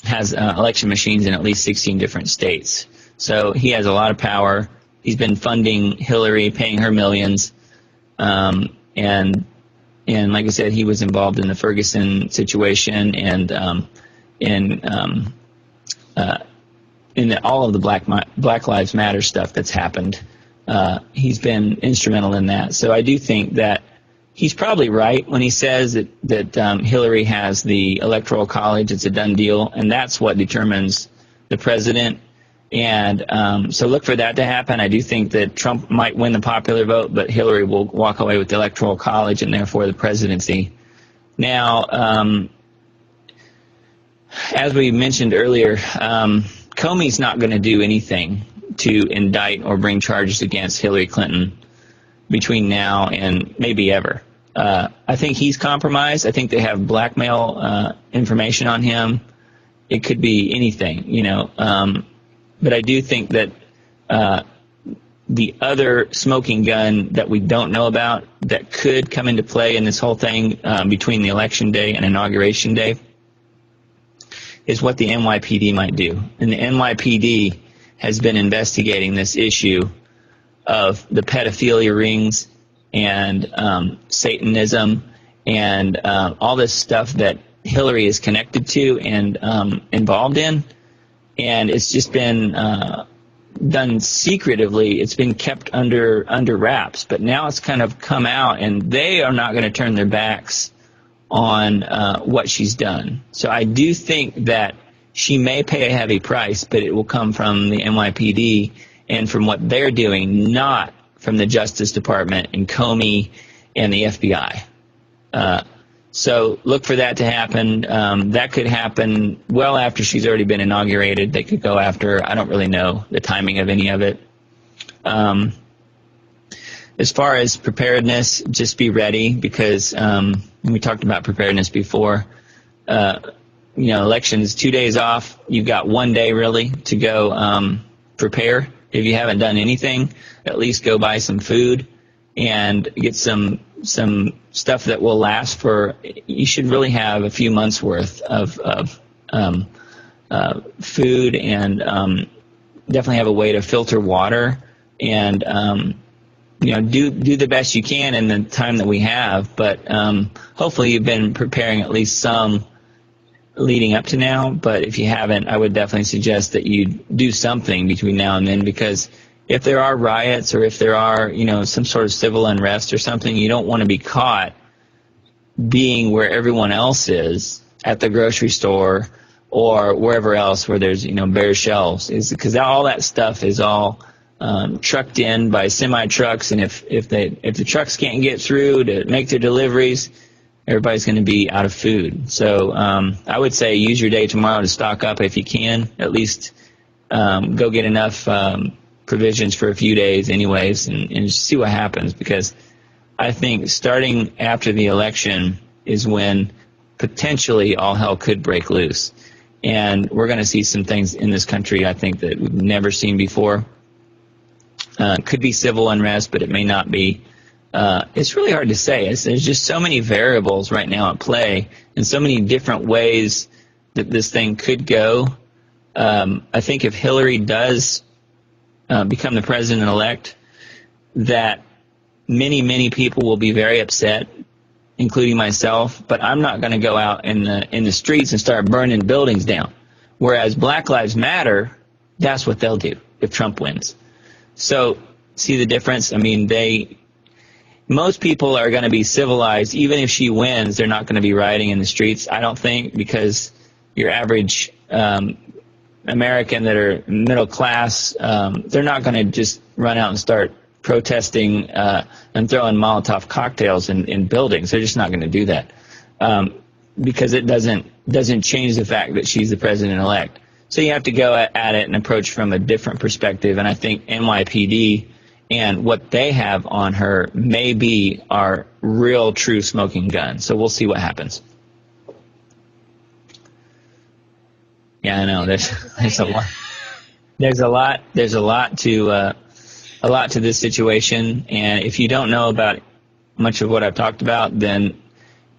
has election machines in at least 16 different states. So he has a lot of power. He's been funding Hillary, paying her millions, and like I said, he was involved in the Ferguson situation and in all of the Black Lives Matter stuff that's happened. He's been instrumental in that. So I do think that he's probably right when he says that Hillary has the Electoral College. It's a done deal, and that's what determines the president. And so look for that to happen. I do think that Trump might win the popular vote, but Hillary will walk away with the Electoral College and therefore the presidency. Now, as we mentioned earlier, Comey's not going to do anything to indict or bring charges against Hillary Clinton between now and maybe ever. I think he's compromised. I think they have blackmail information on him. It could be anything, but I do think that the other smoking gun that we don't know about that could come into play in this whole thing between the election day and inauguration day is what the NYPD might do. And the NYPD has been investigating this issue of the pedophilia rings and Satanism and all this stuff that Hillary is connected to and involved in. And it's just been done secretively. It's been kept under wraps. But now it's kind of come out, and they are not going to turn their backs on what she's done. So I do think that she may pay a heavy price, but it will come from the NYPD and from what they're doing, not from the Justice Department and Comey and the FBI. So look for that to happen. That could happen well after she's already been inaugurated. They could go after, I don't really know the timing of any of it. As far as preparedness, just be ready because we talked about preparedness before. Elections 2 days off. You've got 1 day really to go prepare. If you haven't done anything, at least go buy some food and get some stuff that will last for. You should really have a few months worth of food and definitely have a way to filter water and do the best you can in the time that we have. But hopefully you've been preparing at least some leading up to now. But if you haven't, I would definitely suggest that you do something between now and then, because if there are riots or if there are, some sort of civil unrest or something, you don't want to be caught being where everyone else is at the grocery store or wherever else where there's, bare shelves, is because all that stuff is all trucked in by semi trucks. And if the trucks can't get through to make their deliveries, everybody's going to be out of food. So I would say use your day tomorrow to stock up if you can. At least go get enough provisions for a few days anyways and see what happens, because I think starting after the election is when potentially all hell could break loose. And we're going to see some things in this country, I think, that we've never seen before. Could be civil unrest, but it may not be. It's really hard to say. There's just so many variables right now at play and so many different ways that this thing could go. I think if Hillary does become the president-elect, that many people will be very upset, including myself. But I'm not going to go out in the streets and start burning buildings down. Whereas Black Lives Matter, that's what they'll do if Trump wins. So see the difference? I mean, most people are going to be civilized. Even if she wins, they're not going to be rioting in the streets, I don't think, because your average American that are middle class, they're not going to just run out and start protesting and throwing Molotov cocktails in buildings. They're just not going to do that because it doesn't change the fact that she's the president-elect. So you have to go at it and approach from a different perspective. And I think NYPD and what they have on her may be our real true smoking gun. So we'll see what happens. Yeah, I know. There's a lot to this situation. And if you don't know about much of what I've talked about, then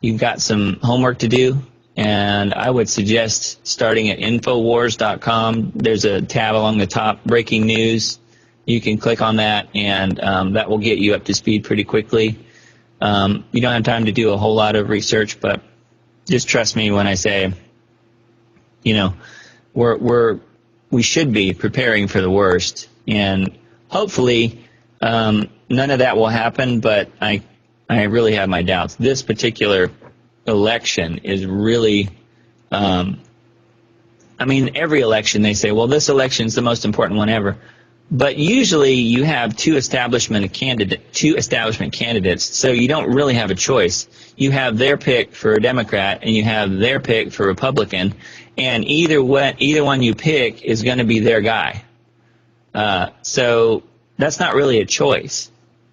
you've got some homework to do. And I would suggest starting at Infowars.com. There's a tab along the top, breaking news. You can click on that, and that will get you up to speed pretty quickly. You don't have time to do a whole lot of research, but just trust me when I say, you know, we should be preparing for the worst, and hopefully none of that will happen. But I really have my doubts. This particular election is really, I mean, every election they say, well, this election is the most important one ever. But usually you have two establishment candidates, so you don't really have a choice. You have their pick for a Democrat, and you have their pick for Republican, and either one you pick is going to be their guy. So that's not really a choice,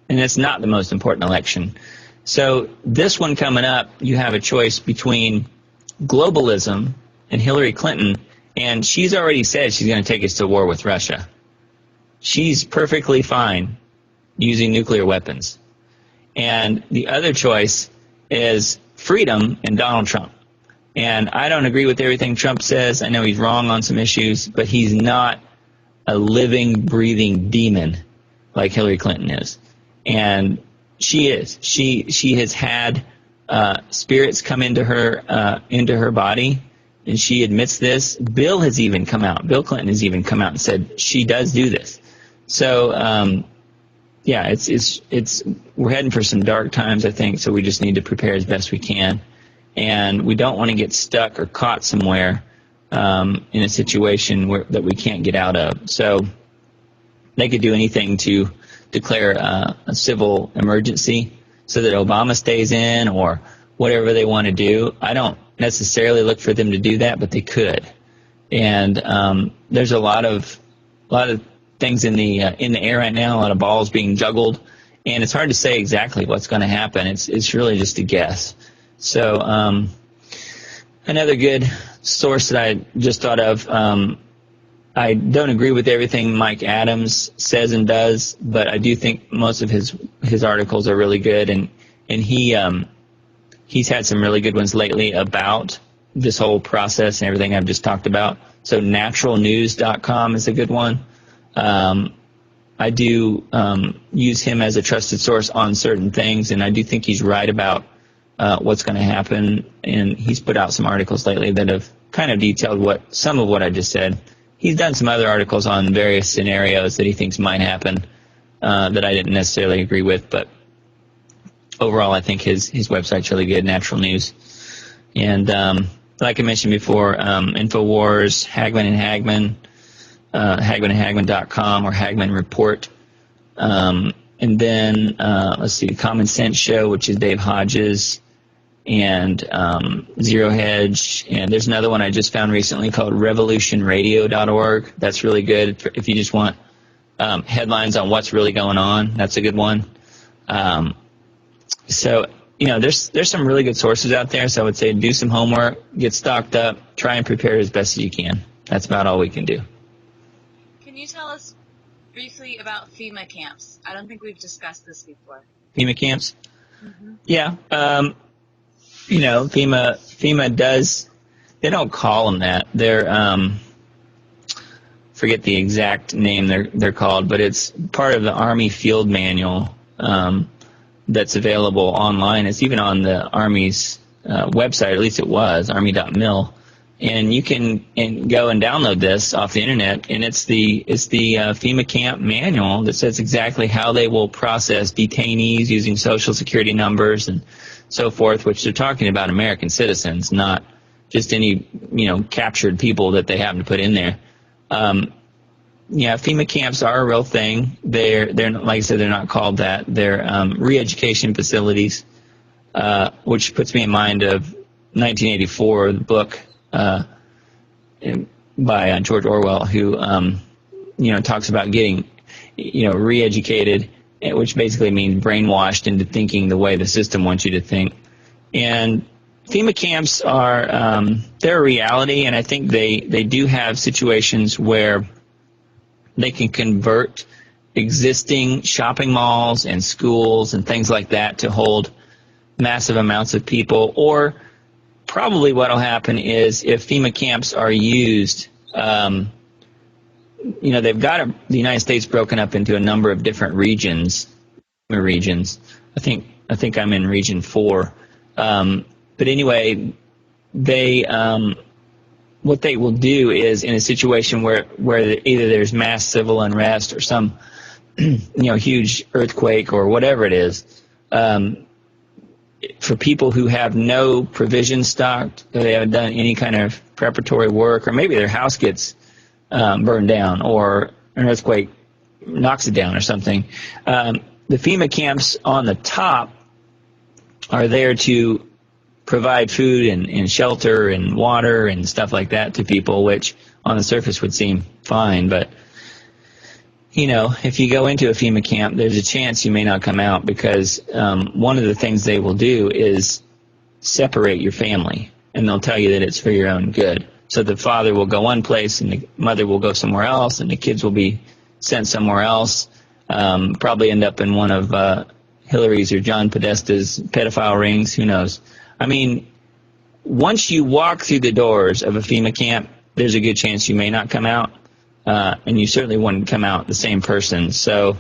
and it's not the most important election. So this one coming up, you have a choice between globalism and Hillary Clinton, and she's already said she's going to take us to war with Russia. She's perfectly fine using nuclear weapons. And the other choice is freedom and Donald Trump. And I don't agree with everything Trump says. I know he's wrong on some issues, but he's not a living, breathing demon like Hillary Clinton is. And she is. She has had spirits come into her body, and she admits this. Bill Clinton has even come out and said she does do this. So yeah, it's we're heading for some dark times, I think. So we just need to prepare as best we can, and we don't want to get stuck or caught somewhere in a situation that we can't get out of. So they could do anything to declare a civil emergency so that Obama stays in, or whatever they want to do. I don't necessarily look for them to do that, but they could. And there's a lot of things in the air right now, a lot of balls being juggled, and it's hard to say exactly what's going to happen. It's really just a guess. So another good source that I just thought of, I don't agree with everything Mike Adams says and does, but I do think most of his articles are really good, and he's had some really good ones lately about this whole process and everything I've just talked about. So naturalnews.com is a good one. I do use him as a trusted source on certain things, and I do think he's right about what's going to happen. And he's put out some articles lately that have kind of detailed some of what I just said. He's done some other articles on various scenarios that he thinks might happen that I didn't necessarily agree with, but overall I think his website's really good, Natural News. And like I mentioned before, Infowars, Hagman and Hagman, HagmanandHagman.com or Hagman Report. And then, let's see, Common Sense Show, which is Dave Hodges, and Zero Hedge. And there's another one I just found recently called revolutionradio.org. That's really good if you just want headlines on what's really going on. That's a good one. So, there's some really good sources out there. So I would say do some homework, get stocked up, try and prepare as best as you can. That's about all we can do. Can you tell us briefly about FEMA camps? I don't think we've discussed this before. FEMA camps? Mm-hmm. Yeah. FEMA does, they don't call them that. They're, forget the exact name they're called, but it's part of the Army Field Manual that's available online. It's even on the Army's website, at least it was, army.mil. And you can go and download this off the internet, and it's the FEMA camp manual that says exactly how they will process detainees using social security numbers and so forth, which they're talking about American citizens, not just any captured people that they happen to put in there. FEMA camps are a real thing. They're like I said, they're not called that. They're re-education facilities, which puts me in mind of 1984, the book. by George Orwell, who talks about getting re-educated, which basically means brainwashed into thinking the way the system wants you to think. And FEMA camps are they're a reality, and I think they do have situations where they can convert existing shopping malls and schools and things like that to hold massive amounts of people. Or probably what will happen is if FEMA camps are used, they've got the United States broken up into a number of different regions. I think I'm in region 4. But anyway, they what they will do is, in a situation where either there's mass civil unrest or some huge earthquake or whatever it is, for people who have no provision stocked, or they haven't done any kind of preparatory work, or maybe their house gets burned down or an earthquake knocks it down or something, the FEMA camps on the top are there to provide food and shelter and water and stuff like that to people, which on the surface would seem fine. But, if you go into a FEMA camp, there's a chance you may not come out, because one of the things they will do is separate your family, and they'll tell you that it's for your own good. So the father will go one place and the mother will go somewhere else, and the kids will be sent somewhere else, probably end up in one of Hillary's or John Podesta's pedophile rings, who knows. I mean, once you walk through the doors of a FEMA camp, there's a good chance you may not come out, and you certainly wouldn't come out the same person. So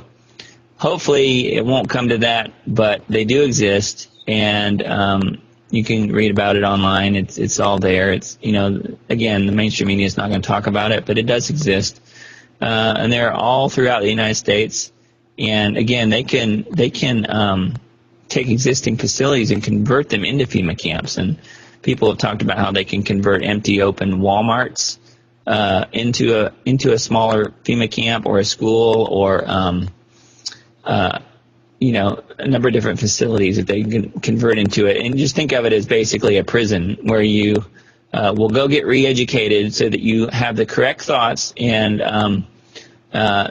hopefully it won't come to that, but they do exist, and you can read about it online. It's all there. It's again, the mainstream media is not going to talk about it, but it does exist, and they're all throughout the United States. And again, they can take existing facilities and convert them into FEMA camps. And people have talked about how they can convert empty, open Walmarts into a smaller FEMA camp, or a school, or a number of different facilities that they can convert into it. And just think of it as basically a prison where you will go get re-educated so that you have the correct thoughts, and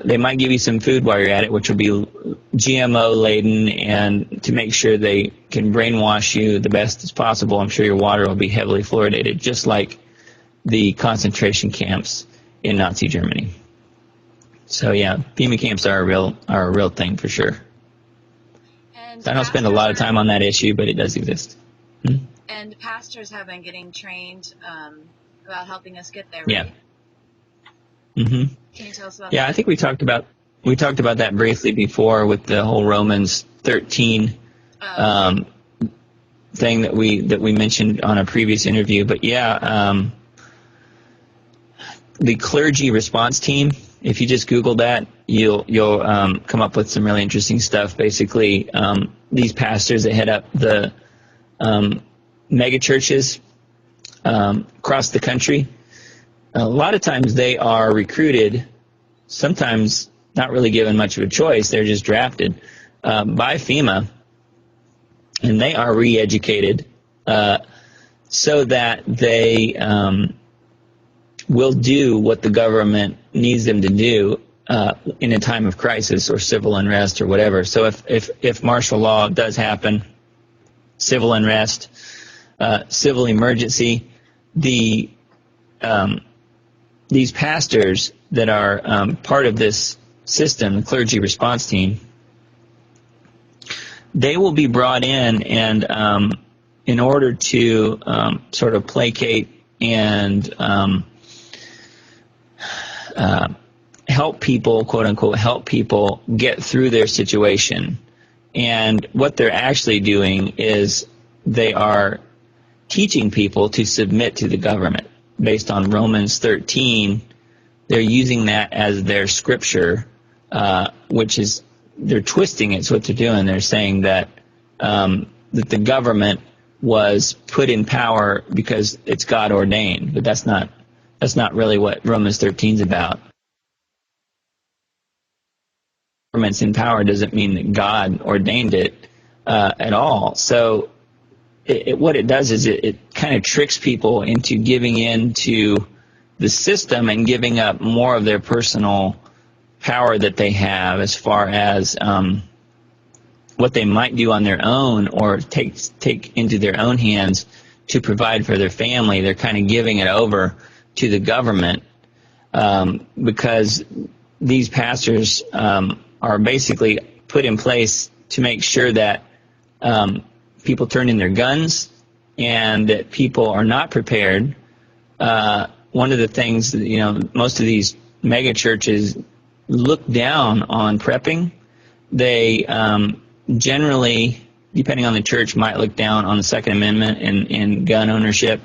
they might give you some food while you're at it, which will be GMO laden, and to make sure they can brainwash you the best as possible. I'm sure your water will be heavily fluoridated, just like the concentration camps in Nazi Germany. So yeah, FEMA camps are a real thing for sure. And I don't spend a lot of time on that issue, but it does exist. And pastors have been getting trained about helping us get there, right? Yeah. Mm-hmm. Can you tell us about that? I think we talked about that briefly before with the whole Romans 13 thing that we mentioned on a previous interview. But the clergy response team, if you just Google that, you'll come up with some really interesting stuff. Basically, these pastors that head up the mega churches across the country, a lot of times they are recruited, sometimes not really given much of a choice. They're just drafted by FEMA, and they are re-educated so that they will do what the government needs them to do in a time of crisis or civil unrest or whatever. So if martial law does happen, civil unrest, civil emergency, these pastors that are part of this system, the clergy response team, they will be brought in, and in order to sort of placate and help people, quote unquote, help people get through their situation. And what they're actually doing is they are teaching people to submit to the government based on Romans 13. They're using that as their scripture, which is, they're twisting it. It's what they're doing. They're saying that that the government was put in power because it's God ordained, but that's not really what Romans 13 is about. Government's in power doesn't mean that God ordained it at all. So what it does is it kind of tricks people into giving in to the system and giving up more of their personal power that they have as far as what they might do on their own or take into their own hands to provide for their family. They're kind of giving it over to the government because these pastors are basically put in place to make sure that people turn in their guns and that people are not prepared. One of the things, most of these mega churches look down on prepping. They generally, depending on the church, might look down on the Second Amendment and gun ownership.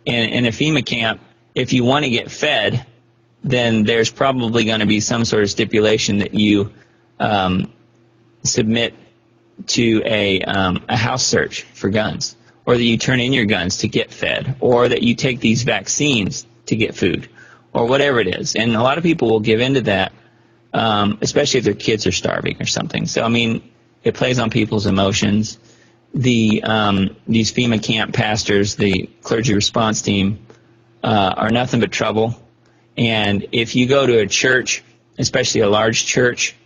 In a FEMA camp, if you want to get fed, then there's probably going to be some sort of stipulation that you submit to a house search for guns, or that you turn in your guns to get fed, or that you take these vaccines to get food, or whatever it is. And a lot of people will give into that, especially if their kids are starving or something. So, I mean, it plays on people's emotions. These FEMA camp pastors, the clergy response team, are nothing but trouble. And if you go to a church, especially a large church,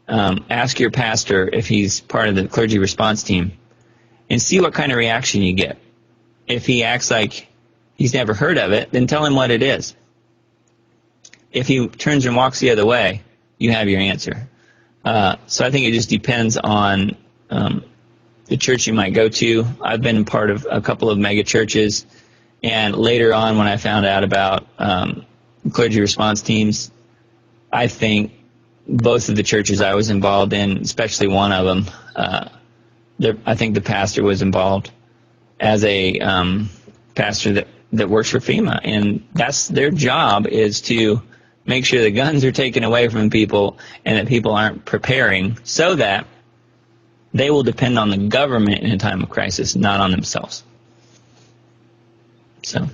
ask your pastor if he's part of the clergy response team and see what kind of reaction you get. If he acts like he's never heard of it, then tell him what it is. If he turns and walks the other way, you have your answer. So I think it just depends on the church you might go to. I've been part of a couple of mega churches, and later on when I found out about clergy response teams, I think both of the churches I was involved in, especially one of them, I think the pastor was involved as a pastor that works for FEMA, and that's their job, is to make sure the guns are taken away from people and that people aren't preparing, so that they will depend on the government in a time of crisis, not on themselves. So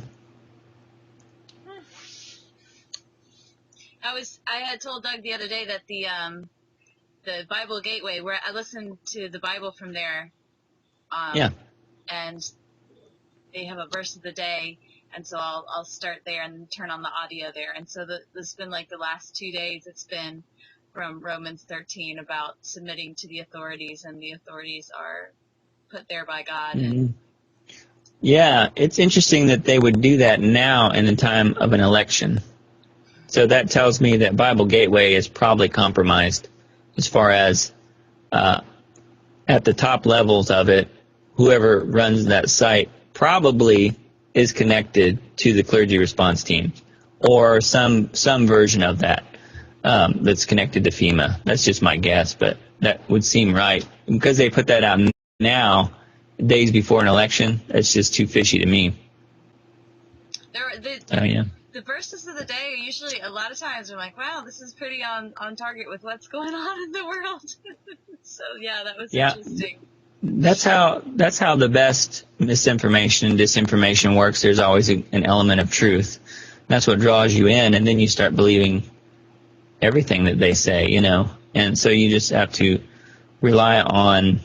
I had told Doug the other day that the Bible Gateway, where I listened to the Bible from there, and they have a verse of the day, and so I'll start there and turn on the audio there. And so this has been like the last 2 days. It's been from Romans 13 about submitting to the authorities, and the authorities are put there by God. Mm-hmm. Yeah, it's interesting that they would do that now in the time of an election. So that tells me that Bible Gateway is probably compromised as far as at the top levels of it, whoever runs that site probably is connected to the clergy response team or some version of that that's connected to FEMA. That's just my guess, but that would seem right. Because they put that out now, days before an election, that's just too fishy to me. The verses of the day are usually, a lot of times, I'm like, wow, this is pretty on target with what's going on in the world. So, yeah, that was interesting. That's how the best misinformation and disinformation works. There's always an element of truth. That's what draws you in, and then you start believing everything that they say, And so you just have to rely on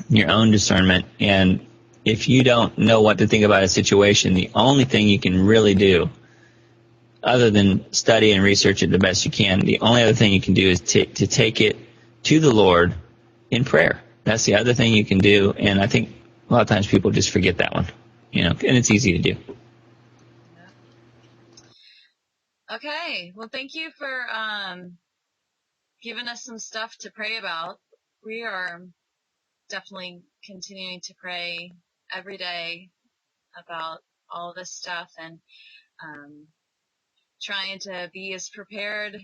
your own discernment. And if you don't know what to think about a situation, the only thing you can really do, other than study and research it the best you can, the only other thing you can do is to take it to the Lord in prayer. That's the other thing you can do, and I think a lot of times people just forget that one, and it's easy to do. Okay, well, thank you for giving us some stuff to pray about. We are definitely continuing to pray every day about all this stuff, and trying to be as prepared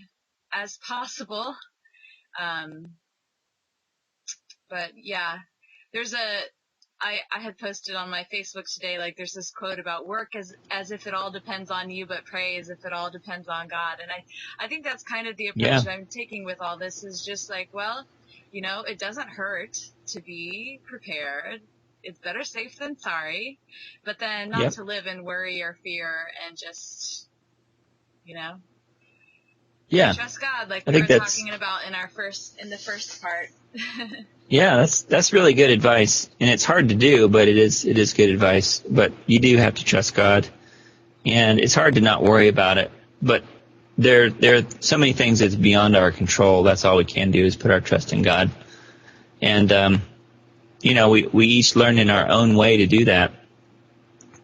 as possible. But yeah, I had posted on my Facebook today, like, there's this quote about work as if it all depends on you, but pray as if it all depends on God. And I think that's kind of the approach I'm taking with all this, is just like, well, it doesn't hurt to be prepared. It's better safe than sorry, but then not to live in worry or fear, and just, trust God, like we were talking about in the first part. Yeah, that's really good advice, and it's hard to do, but it is good advice. But you do have to trust God, and it's hard to not worry about it. But there are so many things that's beyond our control. That's all we can do is put our trust in God. And we each learn in our own way to do that.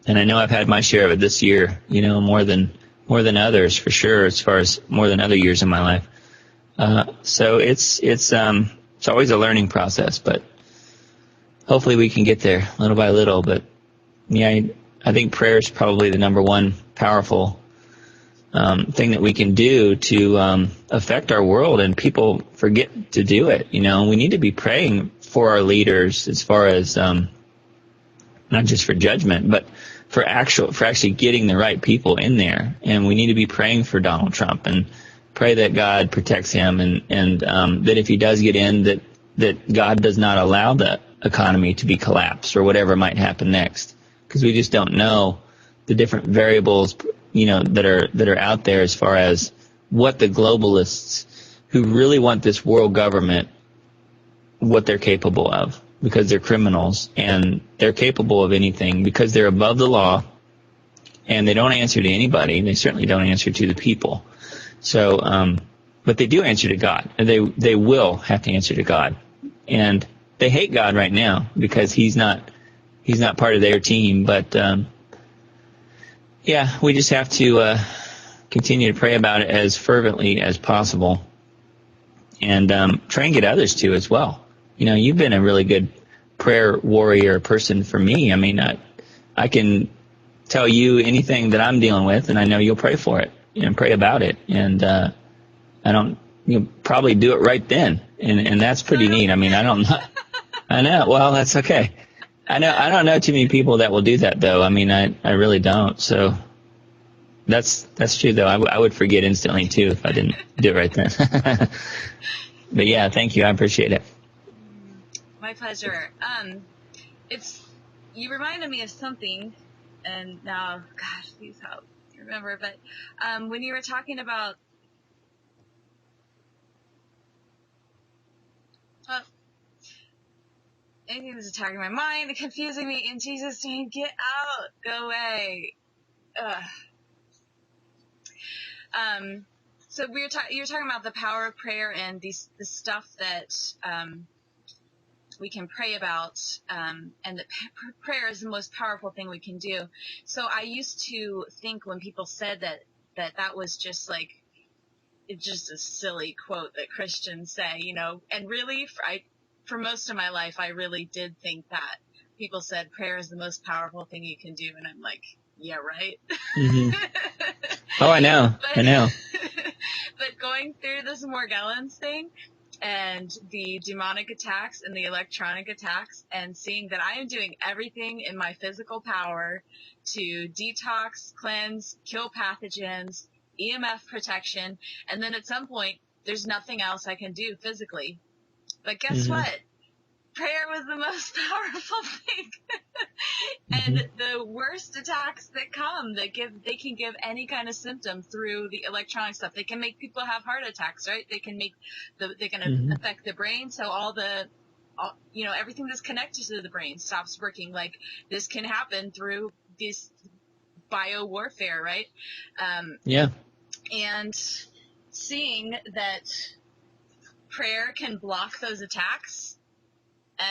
And I know I've had my share of it this year, more than others for sure, as far as more than other years in my life. So it's always a learning process, but hopefully we can get there little by little. But yeah, I think prayer is probably the number one powerful thing that we can do to affect our world, and people forget to do it. We need to be praying for our leaders, as far as not just for judgment, but for actually getting the right people in there. And we need to be praying for Donald Trump and pray that God protects him, and that if he does get in, that God does not allow the economy to be collapsed or whatever might happen next, because we just don't know the different variables that are out there, as far as what the globalists who really want this world government, what they're capable of, because they're criminals and they're capable of anything because they're above the law, and they don't answer to anybody. They certainly don't answer to the people. So, but they do answer to God, and they will have to answer to God. And they hate God right now because he's not part of their team. But yeah, we just have to continue to pray about it as fervently as possible, and try and get others to as well. You've been a really good prayer warrior person for me. I mean, I can tell you anything that I'm dealing with, and I know you'll pray for it and pray about it. And you'll probably do it right then, and that's pretty neat. I mean, I don't know. I know. Well, that's okay. I don't know too many people that will do that, though. I mean, I really don't. So that's true, though. I would forget instantly too if I didn't do it right then. But yeah, thank you. I appreciate it. My pleasure. You reminded me of something, and now, gosh, please help me remember. But when you were talking about, anything that's attacking my mind and confusing me, in Jesus' name, get out, go away. Ugh. So you were talking about the power of prayer and the stuff that we can pray about, and that prayer is the most powerful thing we can do. So I used to think when people said that was just like, it's just a silly quote that Christians say, and really, for most of my life, I really did think that people said prayer is the most powerful thing you can do, and I'm like, yeah, right. Mm-hmm. Oh, I know. But going through this Morgellons thing and the demonic attacks and the electronic attacks, and seeing that I am doing everything in my physical power to detox, cleanse, kill pathogens, EMF protection, and then at some point there's nothing else I can do physically. But guess Mm-hmm. what? Prayer was the most powerful thing. And Mm-hmm. the worst attacks that come, they can give any kind of symptom through the electronic stuff. They can make people have heart attacks, right? They can Mm-hmm. affect the brain. So everything that's connected to the brain stops working. Like, this can happen through this bio warfare, right? Yeah. And seeing that prayer can block those attacks,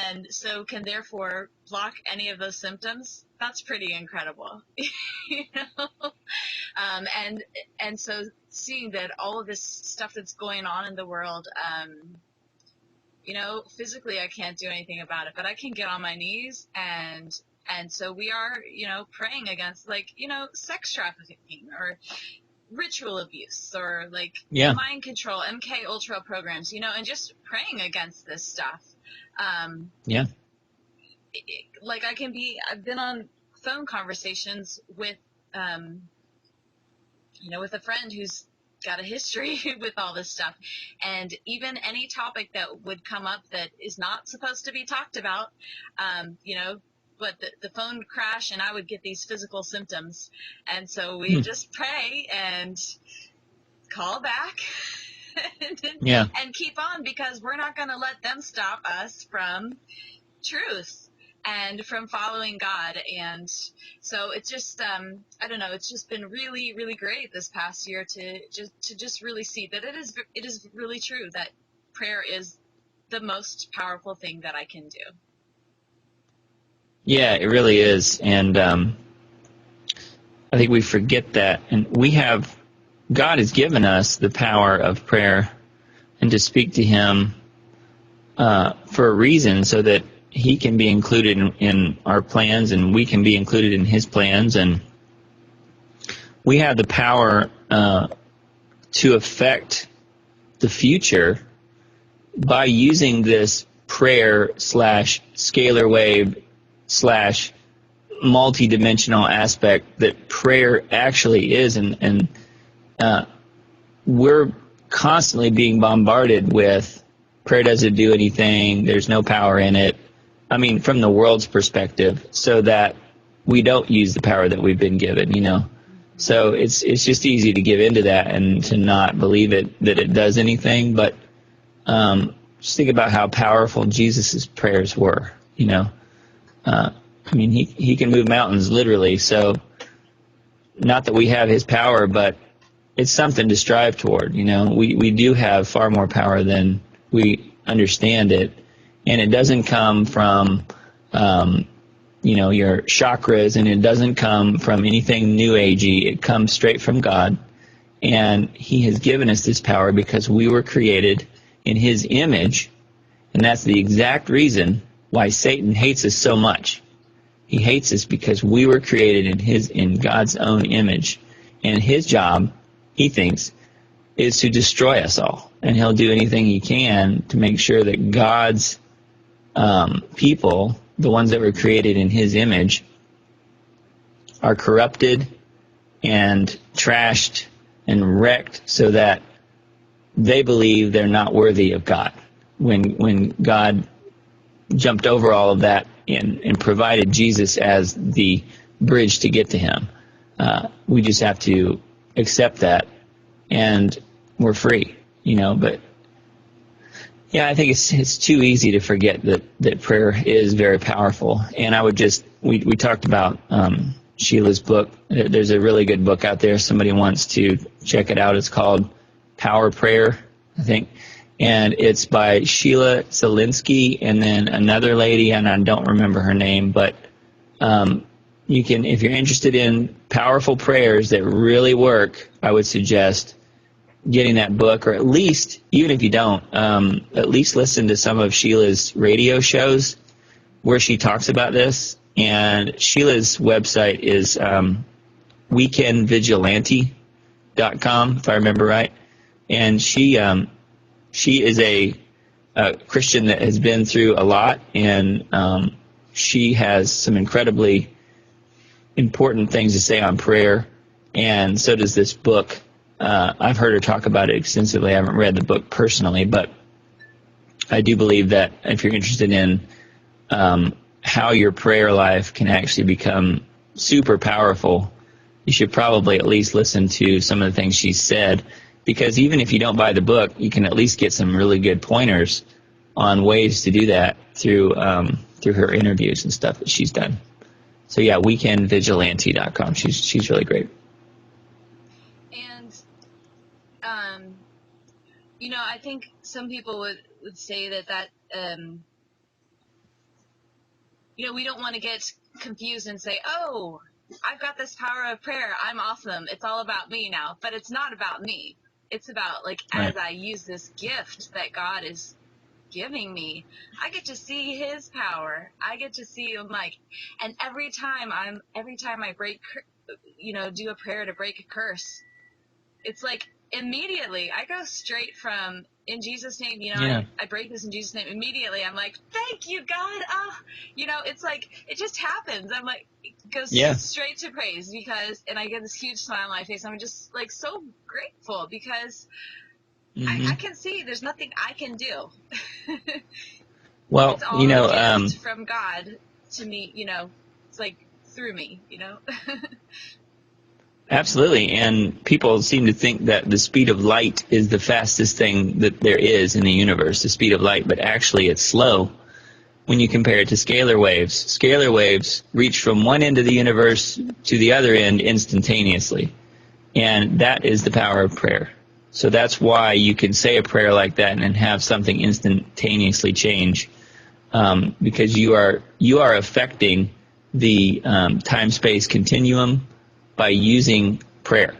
and so can therefore block any of those symptoms, that's pretty incredible. And so seeing that all of this stuff that's going on in the world, physically I can't do anything about it, but I can get on my knees, and so we are, praying against, sex trafficking or ritual abuse, or Yeah. mind control, MK Ultra programs, and just praying against this stuff. Yeah. I've been on phone conversations with, with a friend who's got a history with all this stuff, and even any topic that would come up that is not supposed to be talked about, but the phone crash, and I would get these physical symptoms, and so we just pray and call back Yeah. and keep on, because we're not going to let them stop us from truth. and from following God. And so it's just, I don't know, it's just been really, really great this past year to just really see that it is really true that prayer is the most powerful thing that I can do. Yeah, it really is. And I think we forget that. And God has given us the power of prayer and to speak to him for a reason, so that he can be included in our plans and we can be included in his plans. And we have the power to affect the future by using this prayer / scalar wave / multi-dimensional aspect that prayer actually is. And we're constantly being bombarded with prayer doesn't do anything, there's no power in it. I mean, from the world's perspective, so that we don't use the power that we've been given, you know. So it's just easy to give into that and to not believe that it does anything. But just think about how powerful Jesus' prayers were, you know. I mean, he can move mountains literally. So not that we have his power, but it's something to strive toward, you know. We do have far more power than we understand it. And it doesn't come from, you know, your chakras, and it doesn't come from anything new agey. It comes straight from God. And he has given us this power because we were created in his image. And that's the exact reason why Satan hates us so much. He hates us because we were created in God's own image. And his job, he thinks, is to destroy us all. And he'll do anything he can to make sure that God's people, the ones that were created in his image, are corrupted and trashed and wrecked, so that they believe they're not worthy of God. When God jumped over all of that and provided Jesus as the bridge to get to him, we just have to accept that, and we're free, you know. But yeah, I think it's too easy to forget that prayer is very powerful. And I would just, we talked about Sheila's book. There's a really good book out there. Somebody wants to check it out. It's called Power Prayer, I think. And it's by Sheila Zelinsky and then another lady, and I don't remember her name. But you can, if you're interested in powerful prayers that really work, I would suggest getting that book, or at least, even if you don't, at least listen to some of Sheila's radio shows where she talks about this. And Sheila's website is weekendvigilante.com, if I remember right. And she is a Christian that has been through a lot, and she has some incredibly important things to say on prayer, and so does this book. I've heard her talk about it extensively. I haven't read the book personally, but I do believe that if you're interested in how your prayer life can actually become super powerful, you should probably at least listen to some of the things she said, because even if you don't buy the book, you can at least get some really good pointers on ways to do that through her interviews and stuff that she's done. So yeah, weekendvigilante.com. She's really great. And you know, I think some people would say that you know, we don't want to get confused and say, oh, I've got this power of prayer, I'm awesome, it's all about me now. But it's not about me. It's about, like, Right. as I use this gift that God is giving me, I get to see his power. I get to see him, like, and every time I break, you know, do a prayer to break a curse, it's like immediately I go straight from, in Jesus' name, you know, Yeah. I break this in Jesus' name. Immediately I'm like, thank you, God. You know, it's like, it just happens. I'm like, it goes Yeah. straight to praise, because, and I get this huge smile on my face. I'm just like so grateful, because I can see there's nothing I can do. Well, It's all you know, a gift from God to me, you know, it's like through me, you know. absolutely. And people seem to think that the speed of light is the fastest thing that there is in the universe, the speed of light, but actually it's slow. when you compare it to scalar waves. Scalar waves reach from one end of the universe to the other end instantaneously. And that is the power of prayer. So that's why you can say a prayer like that and have something instantaneously change, because you are affecting the time-space continuum by using prayer.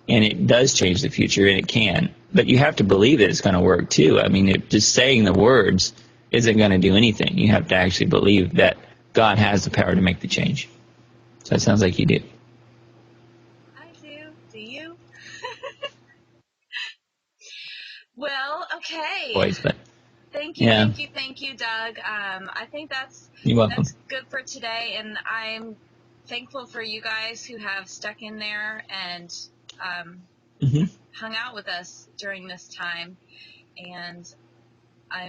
And it does change the future, and it can. But you have to believe that it's going to work, too. I mean, just saying the words isn't going to do anything. You have to actually believe that God has the power to make the change. So it sounds like you do. I do. Do you? Well, okay. Boys, but Thank you, yeah, thank you, thank you, Doug. I think you're welcome. that's good for today, and I'm thankful for you guys who have stuck in there and Hmm. hung out with us during this time. And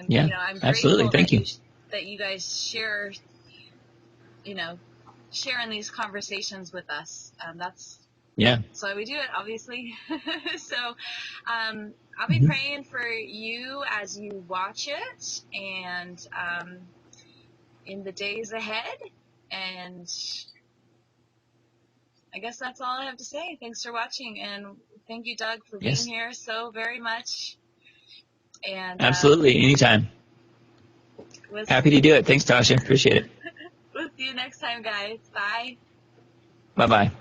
Yeah, I'm absolutely. grateful Thank you. that you guys share, sharing these conversations with us. Yeah. That's why we do it, obviously. So I'll be Hmm. praying for you as you watch it, and in the days ahead. And I guess that's all I have to say. Thanks for watching, and thank you, Doug, for being Yes, here so very much. And absolutely. Anytime. we'll, Happy to do it. Thanks, Tasha. Appreciate it. we'll see you next time, guys. Bye. Bye-bye.